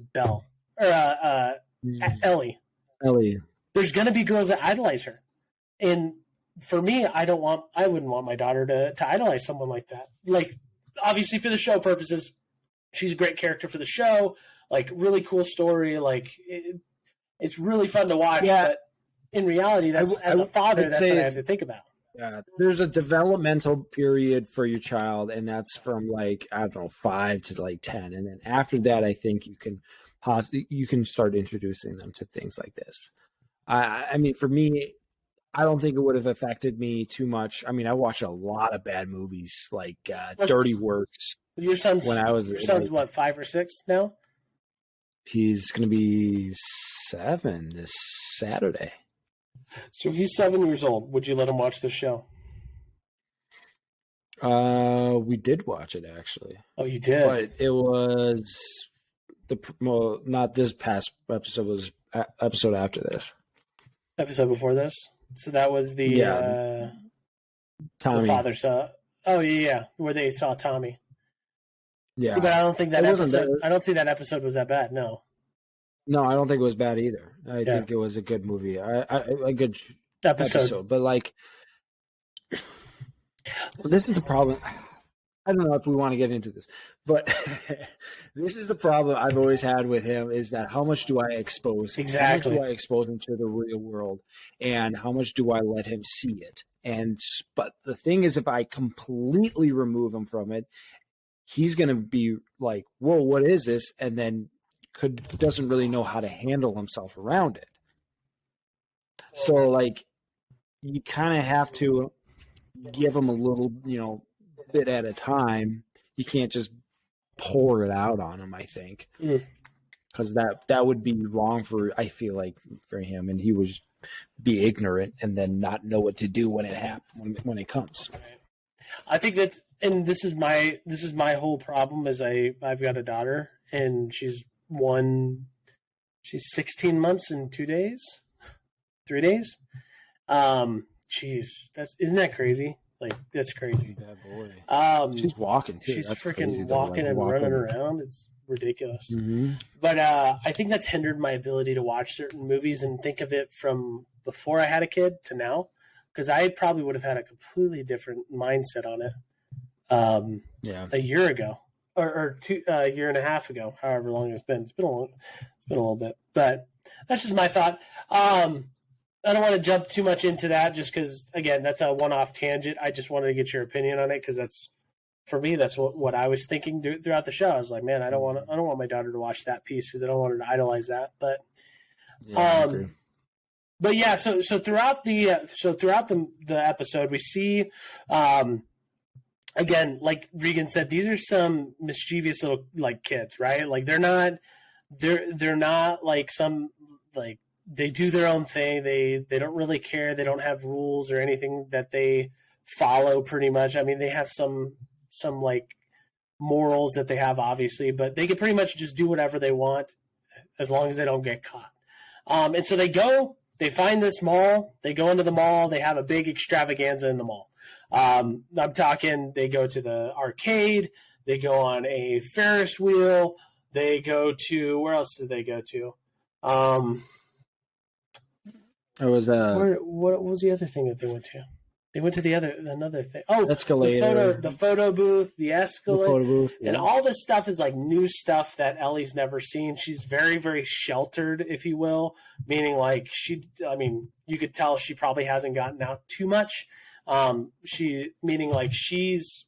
Ellie. There's going to be girls that idolize her. And for me, I wouldn't want my daughter to idolize someone like that. Like, obviously for the show purposes, she's a great character for the show, like, really cool story. Like, it's really fun to watch. Yeah. But in reality, as a father, that's what I have to think about. Yeah, there's a developmental period for your child, and that's from 5 to 10. And then after that, I think you can start introducing them to things like this. I mean, for me, I don't think it would have affected me too much. I mean, I watched a lot of bad movies, like Dirty Works. Your son's what, 5 or 6 now? He's going to be 7 this Saturday. So he's 7 years old. Would you let him watch the show? We did watch it, actually. Oh, you did? But it was not this past episode, was episode after this. Episode before this? So that was the Tommy. The father saw. Oh, yeah, where they saw Tommy. Yeah. See, but I don't think that episode. I don't see that episode was that bad. No. No, I don't think it was bad either. I think it was a good movie. A good Episode. But like, this is the problem. I don't know if we want to get into this, but this is the problem I've always had with him is that how much do I expose him? Exactly. How much do I expose him to the real world? And how much do I let him see it? But the thing is, if I completely remove him from it, he's going to be like, whoa, what is this? And then doesn't really know how to handle himself around it. So like, you kind of have to give him a little, bit at a time. You can't just pour it out on him, I think, because that would be wrong I feel like for him, and he would just be ignorant and then not know what to do when it happens, when it comes. I think that's, and this is my whole problem is I've got a daughter and she's 16 months and 3 days. Isn't that crazy? Like, that's crazy. Bad boy. She's walking too. She's That's freaking crazy, walking and walking. running around. It's ridiculous. Mm-hmm. But I think that's hindered my ability to watch certain movies and think of it from before I had a kid to now, because I probably would have had a completely different mindset on it a year ago or a year and a half ago, however long it's been. It's been a little bit, but that's just my thought. I don't want to jump too much into that just because, again, that's a one-off tangent. I just wanted to get your opinion on it because for me, that's what I was thinking throughout the show. I was like, man, I don't want my daughter to watch that piece because I don't want her to idolize that. But, but yeah, so throughout the episode, we see, again, like Regan said, these are some mischievous little like kids, right? Like they're not like some like. They do their own thing. They don't really care. They don't have rules or anything that they follow pretty much. I mean, they have some like morals that they have, obviously, but they can pretty much just do whatever they want as long as they don't get caught. And so they find this mall. They go into the mall. They have a big extravaganza in the mall. I'm talking, they go to the arcade. They go on a Ferris wheel. They go to, where else did they go to? There was what was the other thing that they went to? They went to another thing. Oh, escalator, the photo booth, the escalator, the photo booth, and all this stuff is like new stuff that Ellie's never seen. She's very, very sheltered, if you will, meaning like you could tell she probably hasn't gotten out too much. Meaning like she's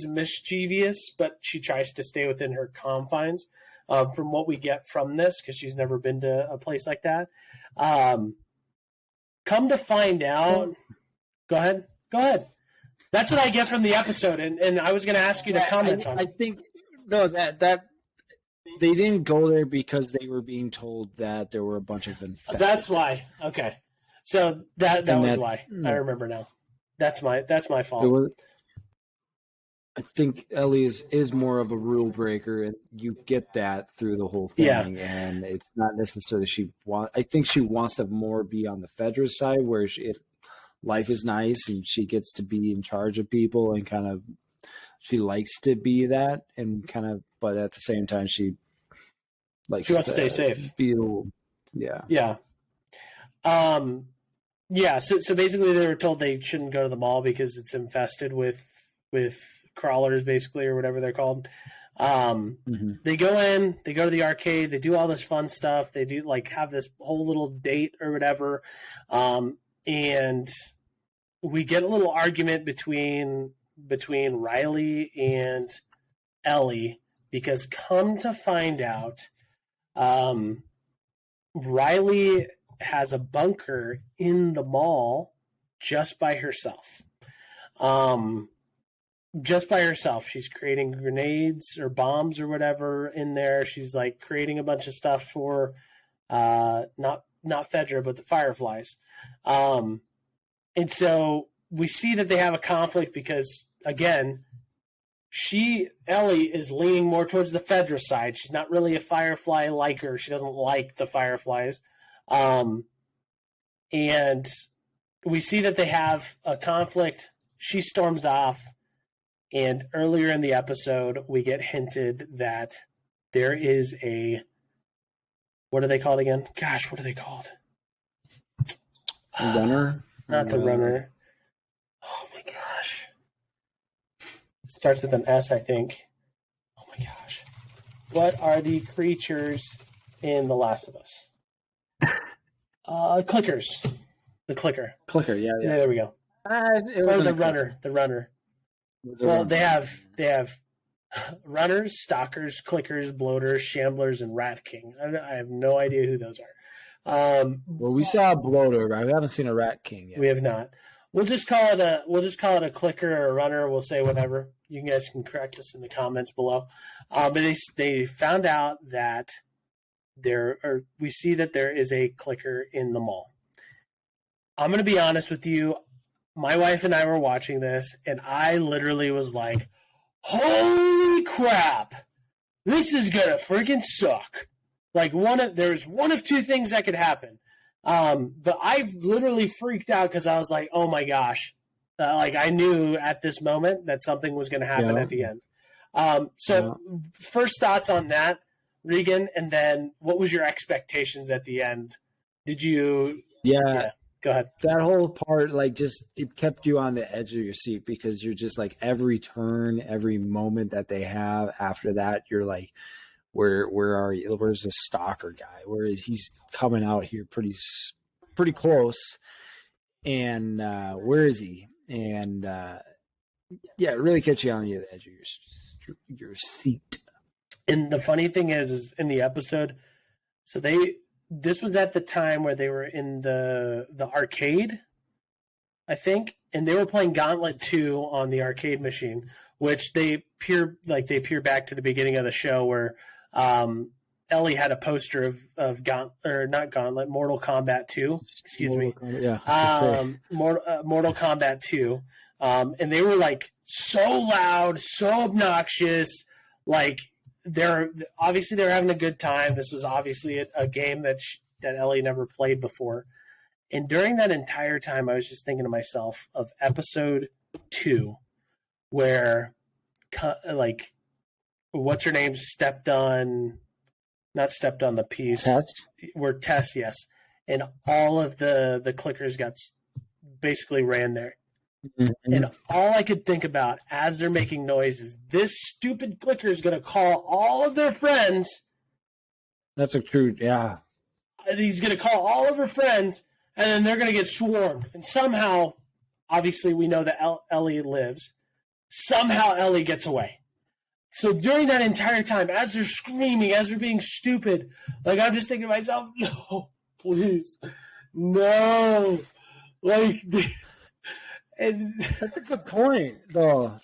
mischievous, but she tries to stay within her confines. From what we get from this, because she's never been to a place like that. Come to find out, go ahead. That's what I get from the episode, and I was going to ask you to comment on it. I think that they didn't go there because they were being told that there were a bunch of infected. That's why. Okay, so that was why. I remember now. That's my fault. I think Ellie is more of a rule breaker, and you get that through the whole thing. Yeah. And it's not necessarily I think she wants to more be on the Fedra side, where life is nice and she gets to be in charge of people, and kind of she likes to be that, and kind of, but at the same time she wants to stay safe. Yeah. So basically, they were told they shouldn't go to the mall because it's infested with crawlers, basically, or whatever they're called. They go in, they go to the arcade, they do all this fun stuff. They do like have this whole little date or whatever. And we get a little argument between Riley and Ellie, because come to find out, Riley has a bunker in the mall just by herself. She's creating grenades or bombs or whatever in there. She's like creating a bunch of stuff for not Fedra, but the Fireflies. And so we see that they have a conflict because, again, Ellie is leaning more towards the Fedra side. She's not really a Firefly liker. She doesn't like the Fireflies. And we see that they have a conflict. She storms off. And earlier in the episode, we get hinted that there is a What are they called again? Gosh, what are they called? Runner? Not the runner. Oh my gosh. It starts with an S, I think. Oh my gosh. What are the creatures in The Last of Us? Clickers. The clicker. Clicker, yeah. There we go. Or the runner. The runner. Well, they have runners, stalkers, clickers, bloaters, shamblers, and rat king. I have no idea who those are. Well, we saw a bloater, right? We haven't seen a rat king yet. We have not. We'll just call it a clicker or a runner. We'll say whatever. You guys can correct us in the comments below. But they found out that we see that there is a clicker in the mall. I'm going to be honest with you. My wife and I were watching this, and I literally was like, holy crap, this is going to freaking suck. Like there's one of two things that could happen. But I've literally freaked out because I was like, oh my gosh. I knew at this moment that something was going to happen at the end. First thoughts on that, Regan, and then what was your expectations at the end? Did you... Yeah. Go ahead. That whole part, it kept you on the edge of your seat because you're just like every turn, every moment that they have after that, you're like, where are you? Where's the stalker guy? Where is he's coming out here pretty close, and where is he? And it really kept you on the edge of your seat. And the funny thing is in the episode, so this was at the time where they were in the arcade, I think, and they were playing Gauntlet 2 on the arcade machine, which they peer back to the beginning of the show where Ellie had a poster of Mortal Kombat 2. Excuse me. Mortal Kombat 2. And they were like so loud, so obnoxious, like they're having a good time. This was obviously a game that Ellie never played before. And during that entire time, I was just thinking to myself of episode 2, where what's her name not stepped on the piece. Tess? Where Tess, yes. And all of the clickers got basically ran there. Mm-hmm. And all I could think about as they're making noise is this stupid clicker is going to call all of their friends. That's a true, yeah. He's going to call all of her friends, and then they're going to get swarmed. And somehow, obviously we know that Ellie lives. Somehow Ellie gets away. So during that entire time, as they're screaming, as they're being stupid, I'm just thinking to myself, no, please, no. And that's a good point, though.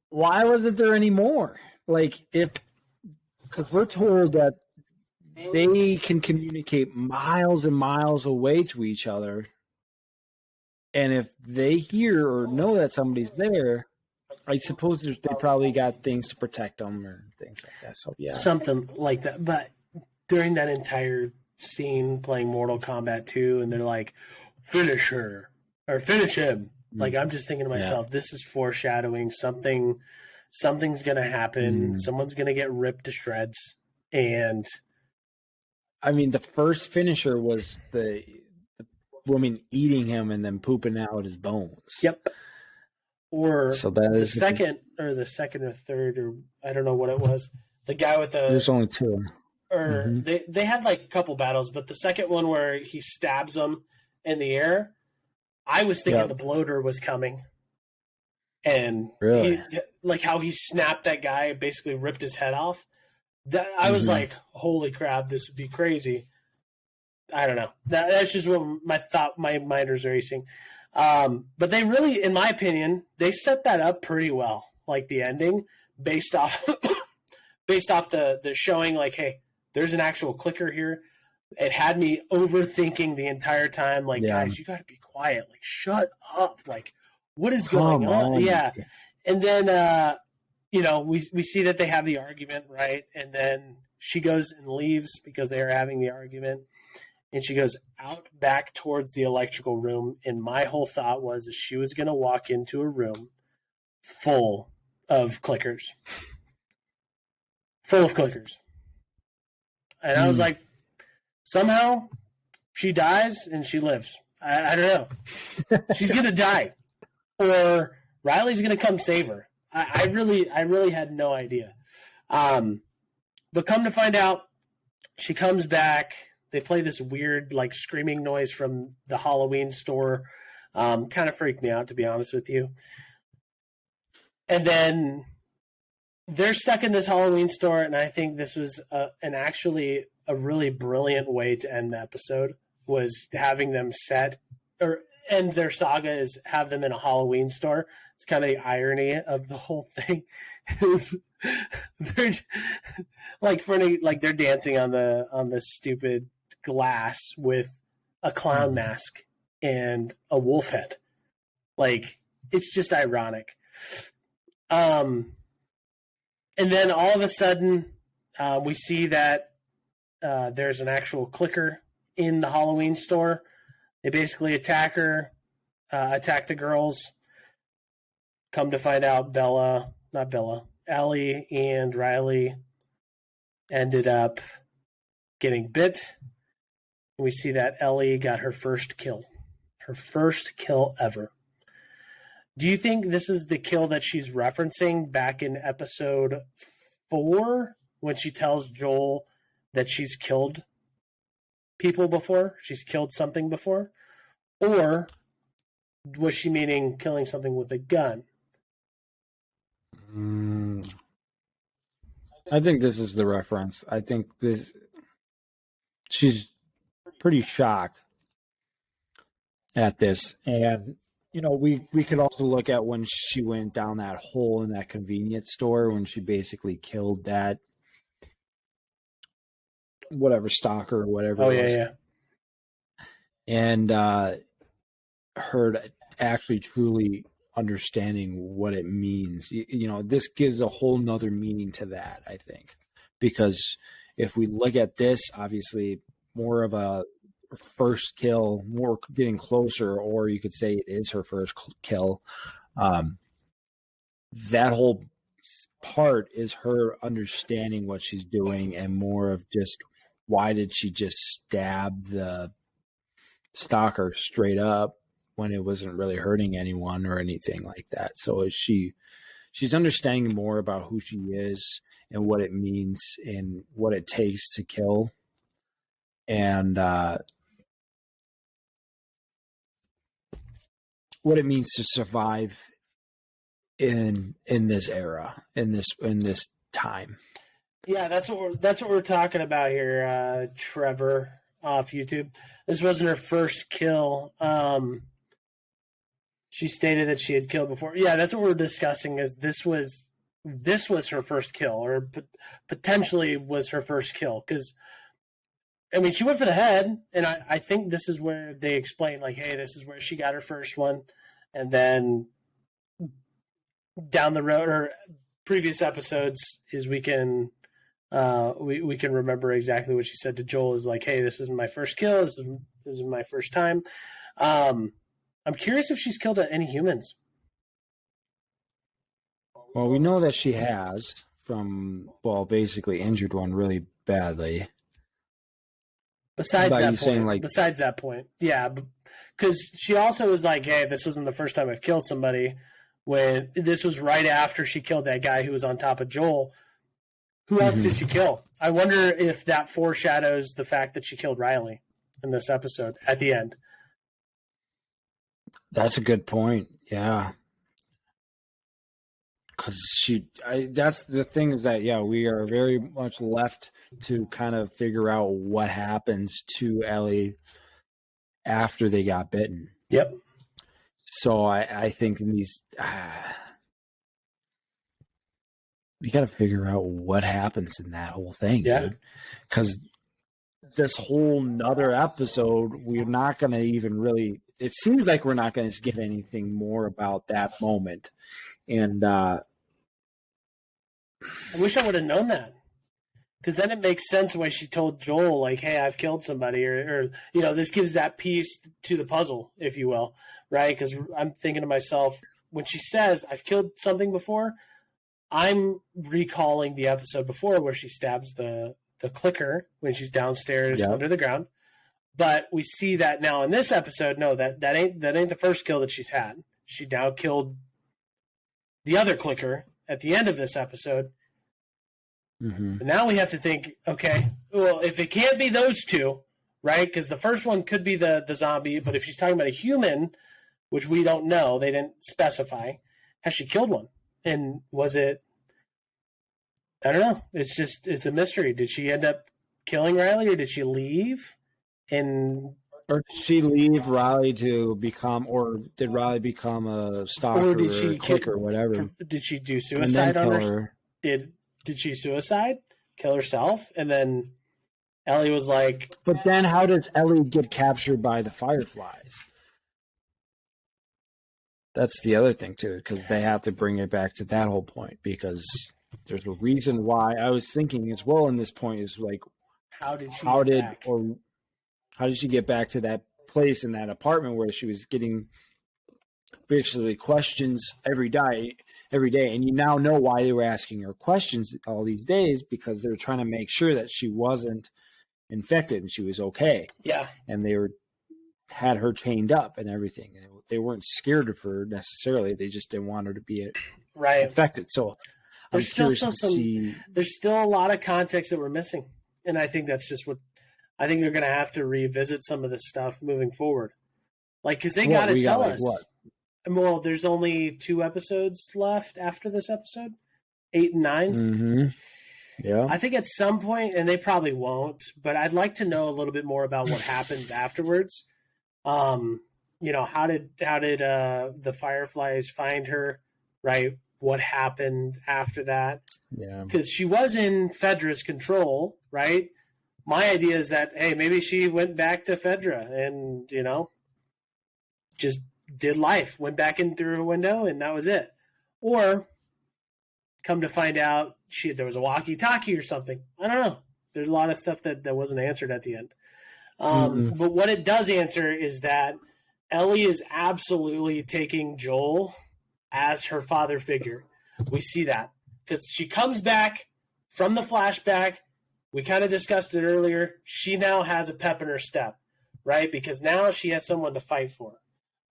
Why wasn't there any more? Because we're told that they can communicate miles and miles away to each other. And if they hear or know that somebody's there, I suppose they probably got things to protect them or things like that. So, yeah. Something like that. But during that entire scene playing Mortal Kombat 2, and they're like, finish her. Or finish him. I'm just thinking to myself, this is foreshadowing something's going to happen. Someone's going to get ripped to shreds. And I mean, the first finisher was the woman eating him and then pooping out his bones. Yep. Or so the second or third, or I don't know what it was. The guy with the... There's only 2. Or they had a couple battles, but the second one where he stabs him in the air, I was thinking the bloater was coming, and really? How he snapped that guy, basically ripped his head off. That I was like, "Holy crap, this would be crazy." I don't know. That's just what my mind was racing. But they really, in my opinion, they set that up pretty well. The ending, based off the showing. Hey, there's an actual clicker here. It had me overthinking the entire time. Guys, you got to be quiet. Shut up. What is going on? Yeah. And then, we see that they have the argument, right? And then she goes and leaves because they are having the argument. And she goes out back towards the electrical room. And my whole thought was that she was going to walk into a room full of clickers. And I was like, somehow she dies and she lives. I don't know. She's going to die. Or Riley's going to come save her. I really had no idea. But come to find out, she comes back. They play this weird, like, screaming noise from the Halloween store. Kind of freaked me out, to be honest with you. And then they're stuck in this Halloween store, and I think this was actually a really brilliant way to end the episode, was having them end their saga is have them in a Halloween store. It's kind of the irony of the whole thing. They're like they're dancing on the stupid glass with a clown mask and a wolf head. Like, it's just ironic. And then all of a sudden, we see that there's an actual clicker in the Halloween store. They basically attack her, attack the girls. Come to find out, Ellie and Riley ended up getting bit. We see that Ellie got her first kill ever. Do you think this is the kill that she's referencing back in episode 4 when she tells Joel that she's killed people before? She's killed something before? Or was she meaning killing something with a gun? I think this is the reference. I think she's pretty shocked at this. And, you know, we could also look at when she went down that hole in that convenience store when she basically killed that whatever stalker or whatever. Oh, it was. yeah. And her actually truly understanding what it means. You know, this gives a whole nother meaning to that, I think. Because if we look at this, obviously more of a first kill, more getting closer, or you could say it is her first kill. That whole part is her understanding what she's doing, and more of just why did she just stab the stalker straight up when it wasn't really hurting anyone or anything like that. So she's understanding more about who she is and what it means and what it takes to kill. And what it means to survive in this era, in this time. Yeah, that's what we're talking about here, Trevor, off YouTube. This wasn't her first kill. She stated that she had killed before. Yeah, that's what we're discussing. Is this was her first kill, or potentially was her first kill? Because I mean, she went for the head, and I think this is where they explain, like, hey, this is where she got her first one, and then down the road or previous episodes is we can remember exactly what she said to Joel, is like, hey, this is my first kill. This is my first time. I'm curious if she's killed any humans. Well, we know that she has basically injured one really badly. Besides that point. Yeah, because she also was like, hey, this wasn't the first time I've killed somebody, when this was right after she killed that guy who was on top of Joel. Who else did she kill? I wonder if that foreshadows the fact that she killed Riley in this episode at the end. That's a good point. Yeah. Because that's the thing, is that, yeah, we are very much left to kind of figure out what happens to Ellie after they got bitten. Yep. So I think in these, we got to figure out what happens in that whole thing. Yeah. Dude. Because this whole nother episode, we're not going to even really, it seems like we're not going to get anything more about that moment. And I wish I would have known that, because then it makes sense why she told Joel, like, hey, I've killed somebody, or you know, this gives that piece to the puzzle, if you will, right? Because I'm thinking to myself, when she says, I've killed something before, I'm recalling the episode before where she stabs the the clicker when she's downstairs Yep. under the ground. But we see that now in this episode. No, that ain't the first kill that she's had. She now killed the other clicker at the end of this episode. Mm-hmm. But now we have to think, okay, well, if it can't be those two, right? Because the first one could be the zombie, but if she's talking about a human, which we don't know, they didn't specify, has she killed one? And was it, I don't know. It's a mystery. Did she end up killing Riley, or did she leave? Or did she leave Riley to become, or did Riley become a stalker Or did she or clicker or whatever? Did she do And suicide then on kill her? her. Did she suicide? Kill herself? And then Ellie was like, But then how does Ellie get captured by the Fireflies? That's the other thing, too, because they have to bring it back to that whole point, because there's a reason why. I was thinking as well in this point is like, how did she how get did back? or how did she get back to that place in that apartment where she was getting basically questions every day, and you now know why they were asking her questions all these days, because they were trying to make sure that she wasn't infected and she was okay, Yeah. and they had her chained up and everything. They weren't scared of her necessarily; they just didn't want her to be Right. infected. So I'm There's still curious to some- see. There's still a lot of context that we're missing. And I think that's just what I think they're going to have to revisit some of this stuff moving forward. Like, because they got to tell us. What? Well, there's only 2 episodes left after this episode, 8 and 9. Mm-hmm. Yeah. I think at some point, and they probably won't, but I'd like to know a little bit more about what happens afterwards. How did the Fireflies find her? Right? What happened after that? Yeah. Because she was in Fedra's control, right? My idea is that, hey, maybe she went back to Fedra and, just did life, went back in through her window, and that was it. Or come to find out there was a walkie-talkie or something. I don't know. There's a lot of stuff that wasn't answered at the end. But what it does answer is that Ellie is absolutely taking Joel as her father figure. We see that because she comes back from the flashback. We kind of discussed it earlier. She now has a pep in her step, right? Because now she has someone to fight for.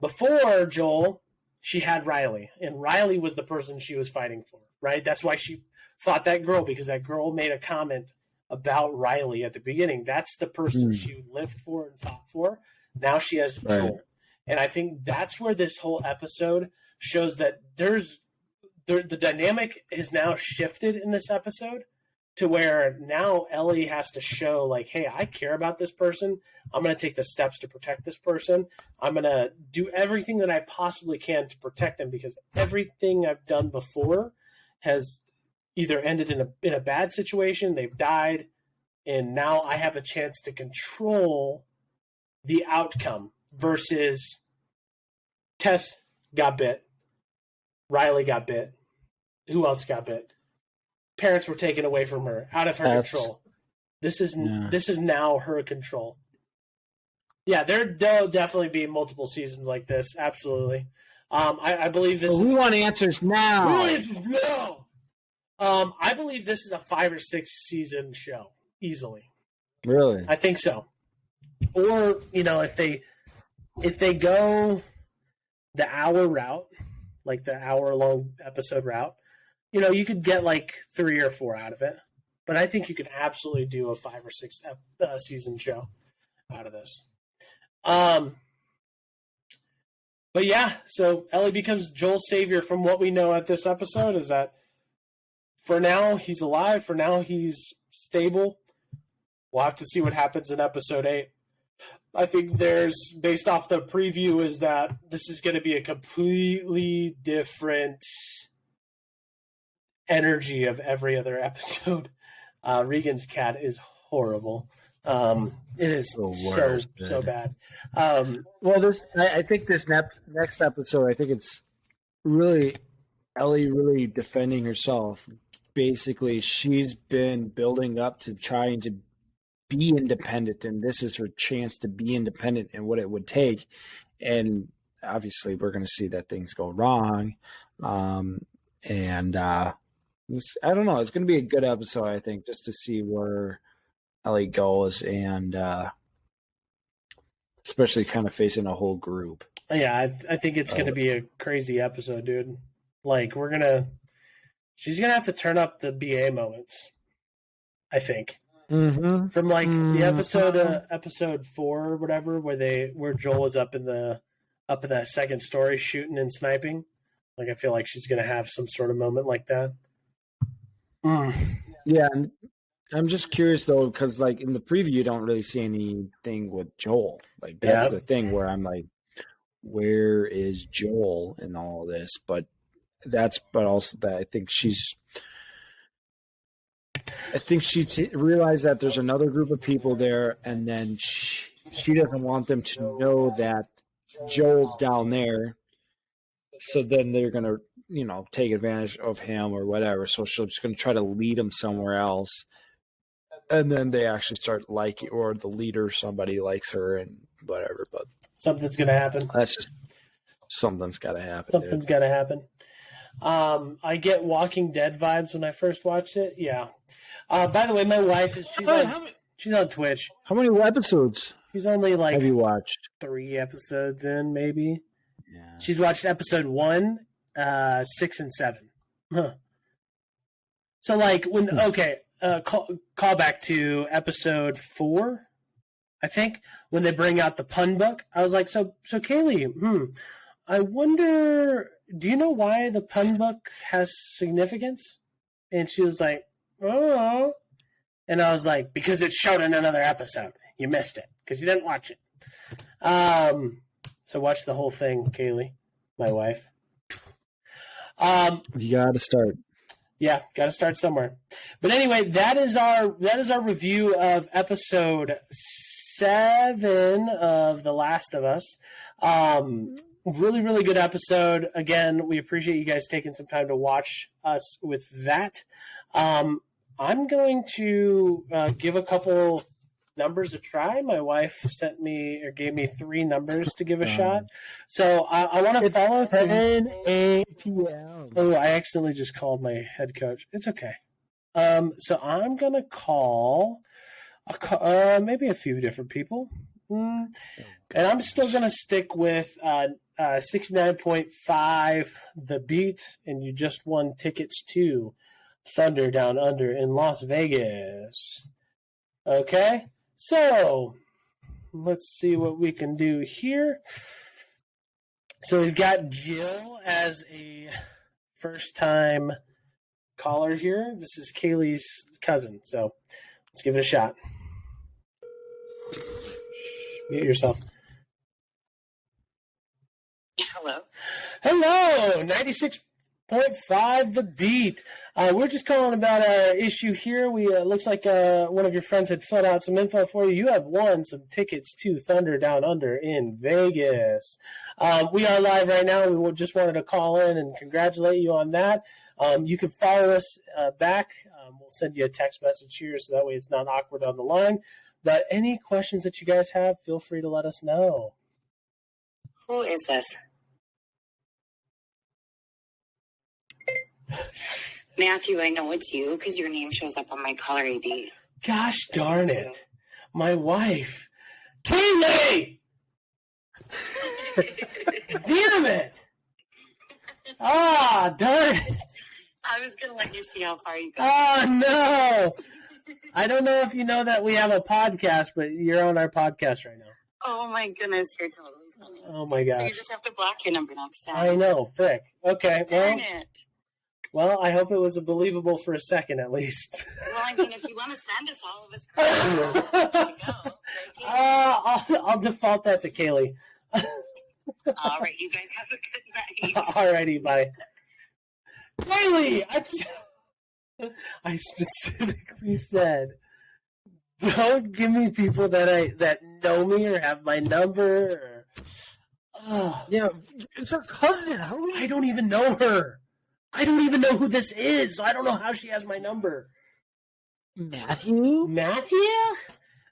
Before Joel, she had Riley, and Riley was the person she was fighting for, right? That's why she fought that girl, because that girl made a comment about Riley at the beginning. That's the person she lived for and fought for. Now she has Joel. And I think that's where this whole episode shows that the dynamic is now shifted in this episode to where now Ellie has to show, like, hey, I care about this person. I'm going to take the steps to protect this person. I'm going to do everything that I possibly can to protect them, because everything I've done before has either ended in a bad situation, they've died, and now I have a chance to control the outcome versus Tess got bit, Riley got bit, who else got bit? Parents were taken away from her, out of her control. This is now her control. Yeah, there'll definitely be multiple seasons like this. Absolutely. I believe this. We want answers now. We want answers now. I believe this is a 5 or 6 season show easily. Really? I think so. Or if they go the hour route, like the hour-long episode route, you could get like 3 or 4 out of it. But I think you could absolutely do a 5 or 6 season show out of this. But yeah, so Ellie becomes Joel's savior. From what we know at this episode is that for now he's alive. For now he's stable. We'll have to see what happens in episode 8. I think based off the preview, is that this is going to be a completely different energy of every other episect. Regan's cat is horrible. It is so bad. I think this next episode, I think it's really Ellie really defending herself. Basically, she's been building up to trying to be independent, and this is her chance to be independent and what it would take. And obviously, we're going to see that things go wrong. I don't know. It's going to be a good episode, I think, just to see where Ellie goes, and especially kind of facing a whole group. Yeah, I think it's going to be a crazy episode, dude. Like, she's going to have to turn up the BA moments, I think. Mm-hmm. From like the episode 4 or whatever, where Joel was up in that second story shooting and sniping. Like, I feel like she's going to have some sort of moment like that. Yeah, and I'm just curious though, because like in the preview, you don't really see anything with Joel. Like that's the thing where I'm like, where is Joel in all this? But also that I think she realized that there's another group of people there, and then she doesn't want them to know that Joel's down there. So then they're gonna, take advantage of him or whatever. So she's gonna try to lead him somewhere else, and then they actually start liking, or the leader, somebody likes her and whatever. But something's gonna happen. That's just something's got to happen. Something's got to happen. I get Walking Dead vibes when I first watched it. Yeah. By the way, my wife she's on Twitch. How many episodes? She's only like have you watched? 3 episodes in, maybe. Yeah. She's watched episode 1, 6, and 7. Huh. So like call back to episode 4, I think, when they bring out the pun book. I was like, so Kaylee, I wonder, do you know why the pun book has significance? And she was like, oh. And I was like, because it's shown in another episode. You missed it because you didn't watch it. So watch the whole thing, Kaylee, my wife. You got to start. Yeah, got to start somewhere. But anyway, that is our review of episode 7 of The Last of Us. Really, really good episode. Again, we appreciate you guys taking some time to watch us with that. I'm going to give a couple numbers a try. My wife gave me 3 numbers to give a shot. So I want to follow 10 a.m. Oh, I accidentally just called my head coach. It's okay. So I'm going to call maybe a few different people. And I'm still going to stick with 69.5 The Beat, and you just won tickets to Thunder Down Under in Las Vegas. Okay? So, let's see what we can do here. So we've got Jill as a first-time caller here. This is Kaylee's cousin, so let's give it a shot. Mute yourself. Hello. Hello, 96.5 The Beat. We're just calling about our issue here. Looks like one of your friends had filled out some info for you. You have won some tickets to Thunder Down Under in Vegas. We are live right now. We just wanted to call in and congratulate you on that. You can follow us back. We'll send you a text message here so that way it's not awkward on the line. But any questions that you guys have, feel free to let us know. Who is this? Matthew, I know it's you because your name shows up on my caller ID. Gosh darn it. My wife. Kaylee! Damn it! Ah, darn it. I was going to let you see how far you go. Oh, no. I don't know if you know that we have a podcast, but you're on our podcast right now. Oh, my goodness. You're totally funny. Oh, my gosh. So you just have to block your number next time. I know. Frick. Okay. Darn it. Well, I hope it was believable for a second at least. Well, I mean, if you want to send us all of us credit, I'll default that to Kaylee. All right. You guys have a good night. All righty. Bye. Kaylee! I specifically said, don't give me people that know me or have my number. Yeah, it's her cousin. I don't even know her. I don't even know who this is. I don't know how she has my number. Matthew?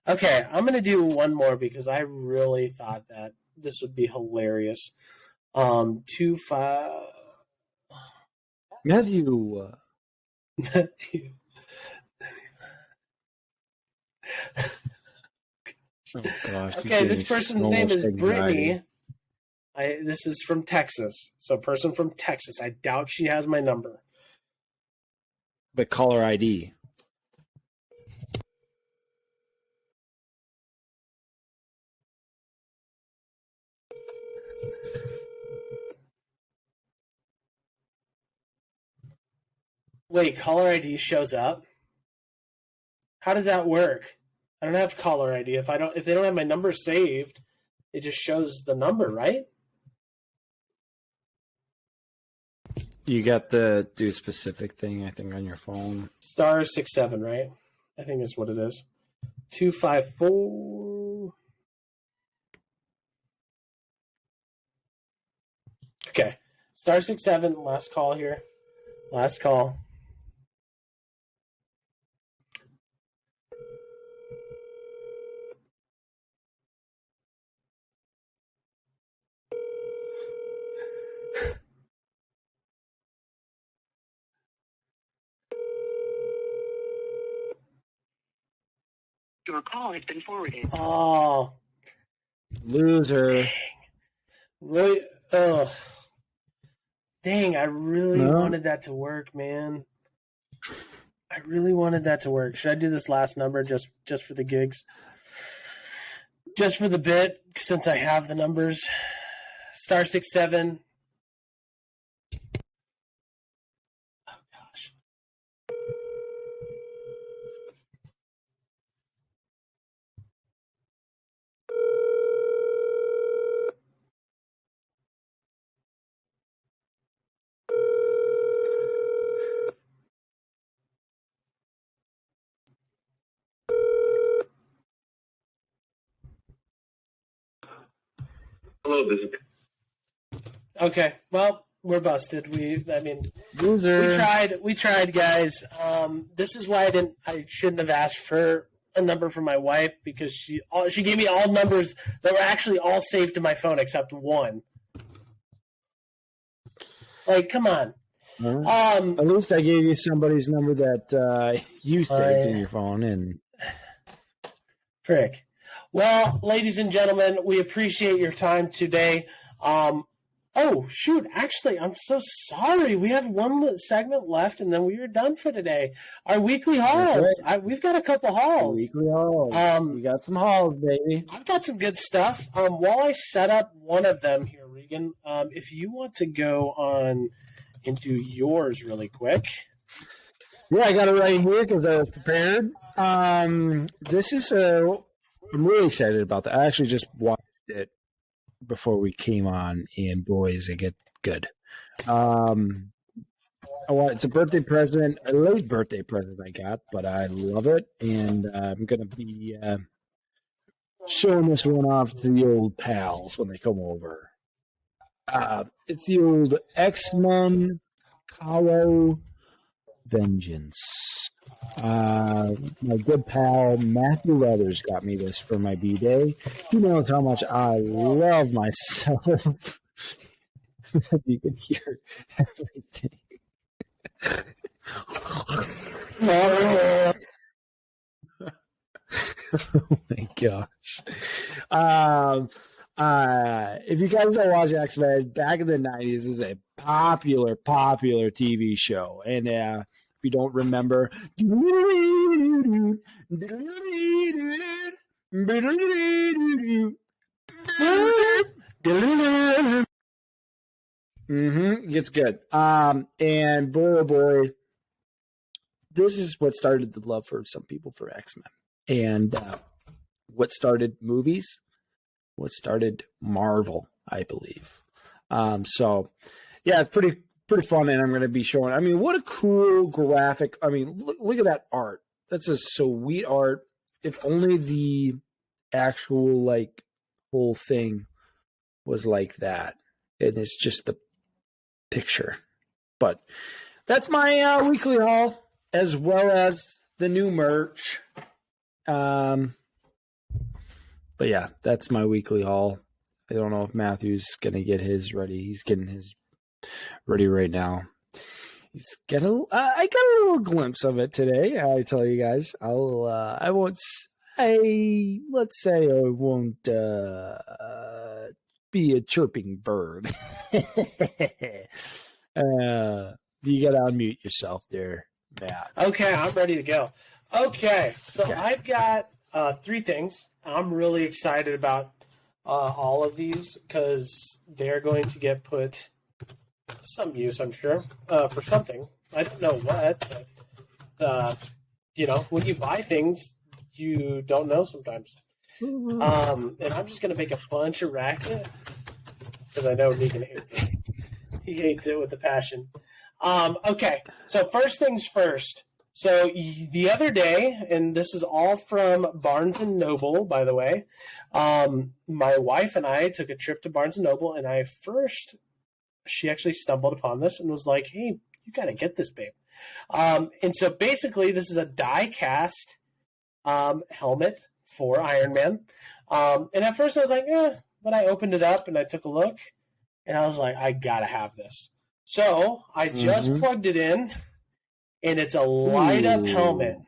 Okay, I'm going to do one more because I really thought that this would be hilarious. 25... Matthew. Oh gosh. Okay, this person's name is Brittany. Brittany. This is from Texas. So, person from Texas. I doubt she has my number. But caller ID. Wait, caller ID shows up? How does that work? I don't have caller ID. If they don't have my number saved, it just shows the number, right? You got the do specific thing, I think, on your phone. *67, right? I think that's what it is. 254. Okay. *67, last call here. Last call. Your call has been forwarded. Oh, Loser. really? Ugh. Dang, I really wanted that to work, man. I really wanted that to work. Should I do this last number just for the gigs? Just for the bit, since I have the numbers. *67. Oh, gosh. Hello, this is. Okay, well, we're busted. Loser. We tried, guys. This is why I shouldn't have asked for a number from my wife, because she gave me all numbers that were actually all saved to my phone except one. Like, come on. At least I gave you somebody's number that you saved in your phone, and frick. Well, ladies and gentlemen, we appreciate your time today. Oh, shoot. Actually, I'm so sorry. We have one segment left, and then we are done for today. Our weekly hauls. Right. We've got a couple hauls. Weekly hauls. We got some hauls, baby. I've got some good stuff. While I set up one of them here, Regan, if you want to go on into yours really quick. Yeah, I got it right here because I was prepared. This is I'm really excited about that. I actually just watched it before we came on, and boy, is it get good. It's a birthday present, a late birthday present I got, but I love it, and I'm going to be showing this one off to the old pals when they come over. It's the old X-Men Hollow Vengeance. My good pal Matthew Leathers got me this for my B-Day. He knows how much I love myself. You can hear everything. Oh my gosh. If you guys don't watch X-Men, back in the 90s, this is a popular TV show. And if you don't remember, gets good. And boy, oh boy, this is what started the love for some people for X-Men. And what started movies, what started Marvel, I believe. So, yeah, it's pretty fun, and I'm going to be showing. I mean, what a cool graphic. I mean, look at that art. That's a sweet art. If only the actual, like, whole thing was like that. And it's just the picture. But that's my weekly haul, as well as the new merch. But yeah, that's my weekly haul. I don't know if Matthew's gonna get his ready. He's getting his ready right now. I got a little glimpse of it today. I tell you guys, I let's say I won't be a chirping bird. You got to unmute yourself there, Matt. Okay, I'm ready to go. Okay, so Okay. I've got 3 things. I'm really excited about all of these because they're going to get put some use, I'm sure, for something. I don't know what, but, when you buy things, you don't know sometimes. And I'm just going to make a bunch of racket because I know Regan hates it. He hates it with a passion. Okay, so first things first. So the other day, and this is all from Barnes & Noble, by the way, my wife and I took a trip to Barnes & Noble, and she actually stumbled upon this and was like, hey, you got to get this, babe. And so basically, this is a die-cast helmet for Iron Man. And at first I was like, but I opened it up and I took a look, and I was like, I got to have this. So I just plugged it in, and it's a light-up helmet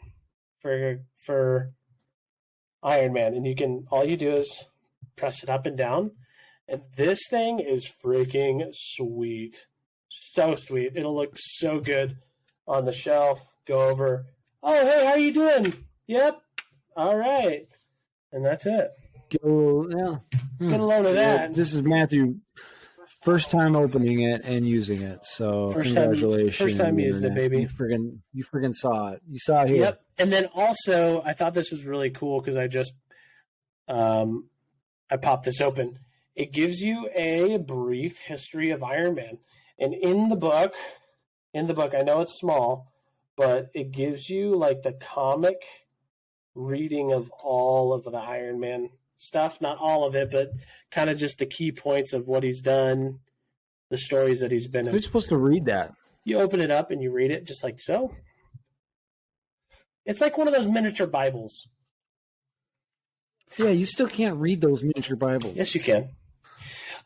for Iron Man. And all you do is press it up and down, and this thing is freaking sweet. So sweet. It'll look so good on the shelf. Go over, oh, hey, how you doing? Yep. All right. And that's it. Get a load of that. This is Matthew. First time opening it and using it, so congratulations. First time using it, baby. You friggin' saw it. You saw it here. Yep. And then also, I thought this was really cool because I just, I popped this open. It gives you a brief history of Iron Man. And in the book, I know it's small, but it gives you like the comic reading of all of the Iron Man stuff. Not all of it, but kind of just the key points of what he's done, the stories that he's been in. Who's supposed to read that? You open it up and you read it just like so. It's like one of those miniature Bibles. Yeah, you still can't read those miniature Bibles. Yes, you can.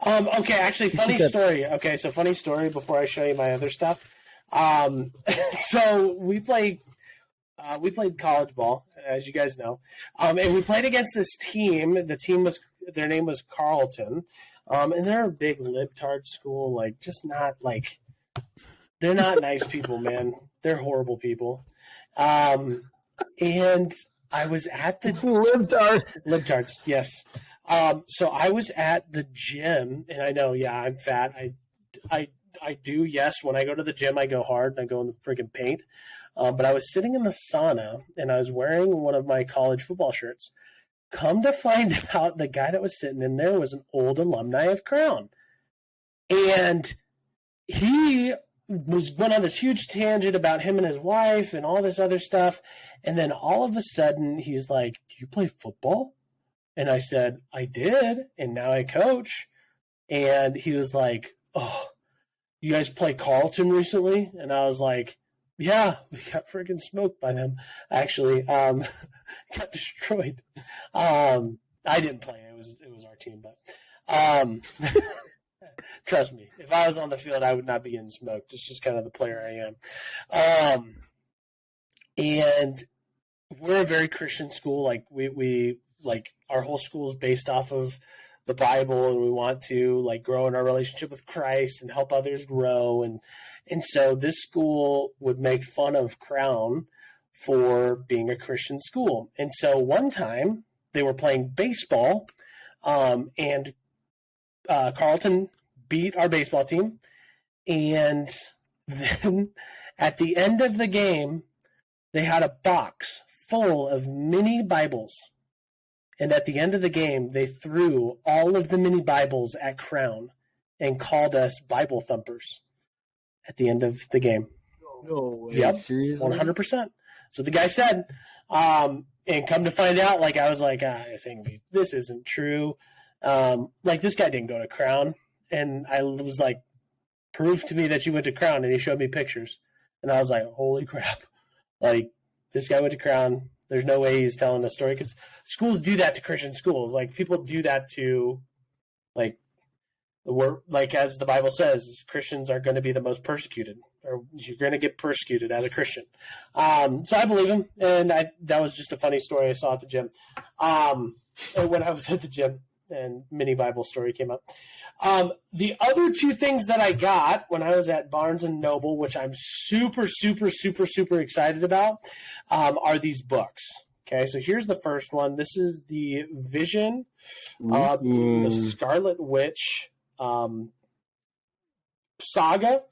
Okay, actually, funny story. Okay, so funny story before I show you my other stuff. So we played college ball, as you guys know, and we played against this team. Their name was Carleton, and they're a big libtard school. Like, just not like, they're not nice people, man. They're horrible people. And I was at the libtards, yes. So I was at the gym, and I know, yeah, I'm fat. I do, yes. When I go to the gym, I go hard, and I go in the friggin' paint. But I was sitting in the sauna, and I was wearing one of my college football shirts. Come to find out, the guy that was sitting in there was an old alumni of Crown. And he went on this huge tangent about him and his wife and all this other stuff. And then all of a sudden, he's like, do you play football? And I said, I did, and now I coach. And he was like, oh, you guys play Carleton recently? And I was like, yeah, we got freaking smoked by them, actually. Got destroyed. I didn't play. It was our team, but trust me, if I was on the field, I would not be getting smoked. It's just kind of the player I am. And we're a very Christian school. Like we like, our whole school is based off of the Bible, and we want to like grow in our relationship with Christ and help others grow. And so this school would make fun of Crown for being a Christian school. And so one time they were playing baseball, and Carleton beat our baseball team. And then at the end of the game, they had a box full of mini Bibles. And at the end of the game, they threw all of the mini Bibles at Crown and called us Bible thumpers at the end of the game. No way. Yep, Seriously? 100%. So the guy said, and come to find out, like, I was like, this isn't true. Like, this guy didn't go to Crown. And I was like, prove to me that you went to Crown. And he showed me pictures. And I was like, holy crap. Like, this guy went to Crown. There's no way he's telling a story, because schools do that to Christian schools. Like, people do that to, like, as the Bible says, Christians are going to be the most persecuted, or you're going to get persecuted as a Christian. So I believe him, and that was just a funny story I saw at the gym. When I was at the gym, and mini Bible story came up. The other two things that I got when I was at Barnes & Noble, which I'm super, super, super, super excited about, are these books. Okay, so here's the first one. This is the Vision of the Scarlet Witch saga.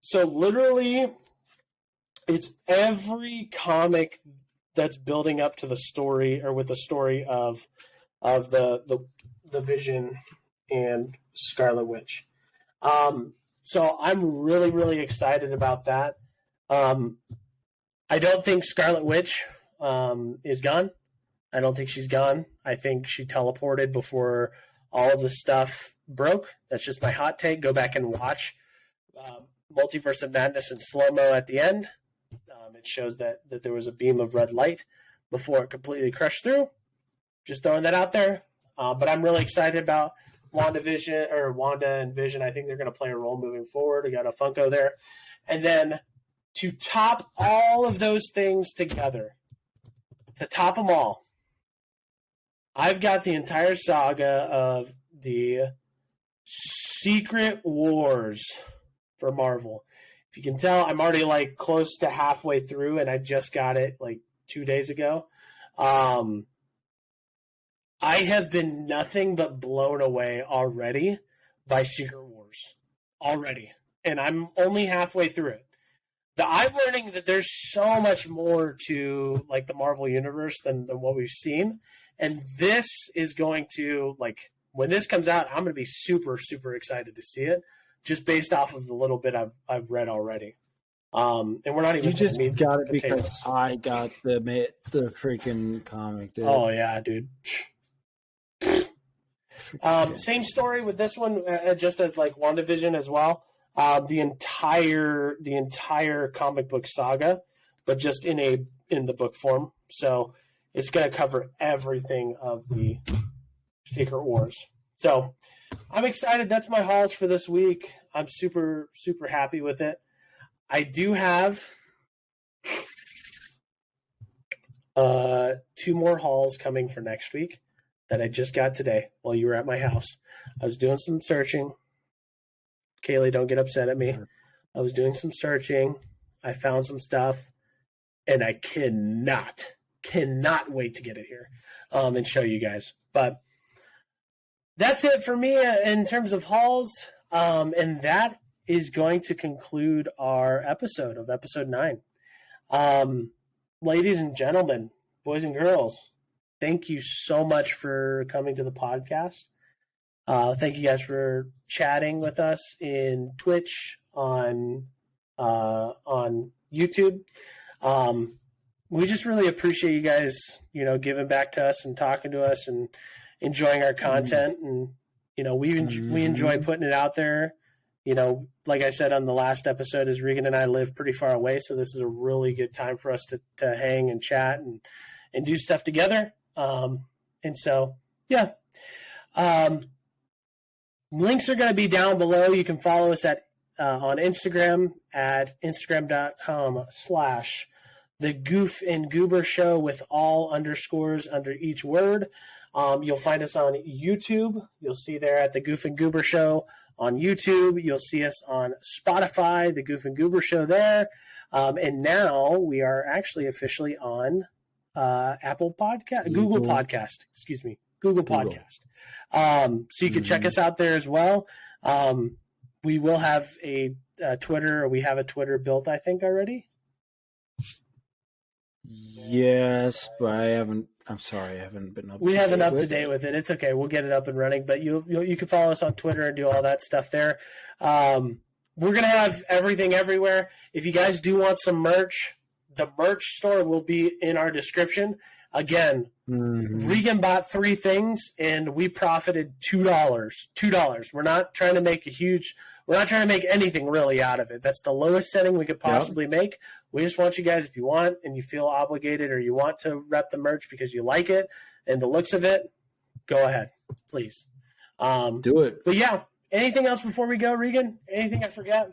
So literally, it's every comic that's building up to the story, or with the story of the Vision and Scarlet Witch. So I'm really, really excited about that. I don't think Scarlet Witch is gone. I don't think she's gone. I think she teleported before all of the stuff broke. That's just my hot take. Go back and watch Multiverse of Madness in slow-mo at the end. It shows that there was a beam of red light before it completely crushed through. Just throwing that out there. But I'm really excited about Wanda and Vision. I think they're going to play a role moving forward. We got a Funko there. And then to top all of those things together, to top them all, I've got the entire saga of the Secret Wars for Marvel. If you can tell, I'm already like close to halfway through, and I just got it like 2 days ago. I have been nothing but blown away already by Secret Wars. Already. And I'm only halfway through it. I'm learning that there's so much more to like the Marvel Universe than what we've seen. And this is going to, like, when this comes out, I'm going to be super, super excited to see it, just based off of the little bit I've read already. And we're not even. You just got it because I got the freaking comic, dude. Oh yeah, dude. Same story with this one, just as like WandaVision as well. The entire comic book saga, but just in the book form. So it's going to cover everything of the Secret Wars. So I'm excited. That's my hauls for this week. I'm super, super happy with it. I do have 2 more hauls coming for next week that I just got today while you were at my house. I was doing some searching. Kaylee, don't get upset at me. I was doing some searching. I found some stuff, and I cannot wait to get it here and show you guys. But that's it for me in terms of hauls, and that is going to conclude our episode of episode 9. Ladies and gentlemen, boys and girls, thank you so much for coming to the podcast. Thank you guys for chatting with us in Twitch, on YouTube. We just really appreciate you guys, giving back to us and talking to us and enjoying our content. And, we enjoy putting it out there. Like I said on the last episode, as Regan and I live pretty far away, so this is a really good time for us to hang and chat and do stuff together. And so, yeah. Links are going to be down below. You can follow us on Instagram at Instagram.com/The Goof and Goober Show with all underscores under each word. You'll find us on YouTube. You'll see there at The Goof and Goober Show on YouTube. You'll see us on Spotify, The Goof and Goober Show there. And now we are actually officially on Apple Podcast, Google Podcast. So you can check us out there as well. We will have a Twitter, or we have a Twitter built, I think, already. Yes, but I haven't been up. We haven't up to date with it. It's okay. We'll get it up and running. But you can follow us on Twitter and do all that stuff there. We're gonna have everything everywhere. If you guys do want some merch, the merch store will be in our description. Again, Regan bought 3 things and we profited $2. We're not trying to make anything really out of it. That's the lowest setting we could possibly make. We just want you guys, if you want and you feel obligated or you want to rep the merch because you like it and the looks of it, go ahead, please. Do it. But yeah, anything else before we go, Regan? Anything I forgot?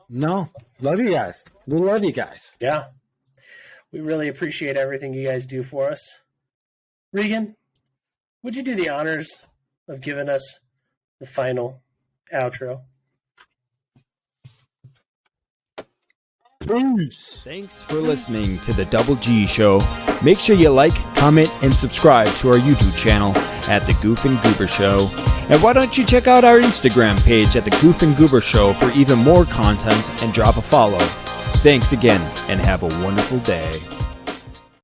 No, love you guys. We love you guys. Yeah. We really appreciate everything you guys do for us. Regan, would you do the honors of giving us the final outro? Peace. Thanks for listening to the Double G Show. Make sure you like, comment, and subscribe to our YouTube channel at The Goof and Goober Show. And why don't you check out our Instagram page at The Goof and Goober Show for even more content and drop a follow. Thanks again, and have a wonderful day.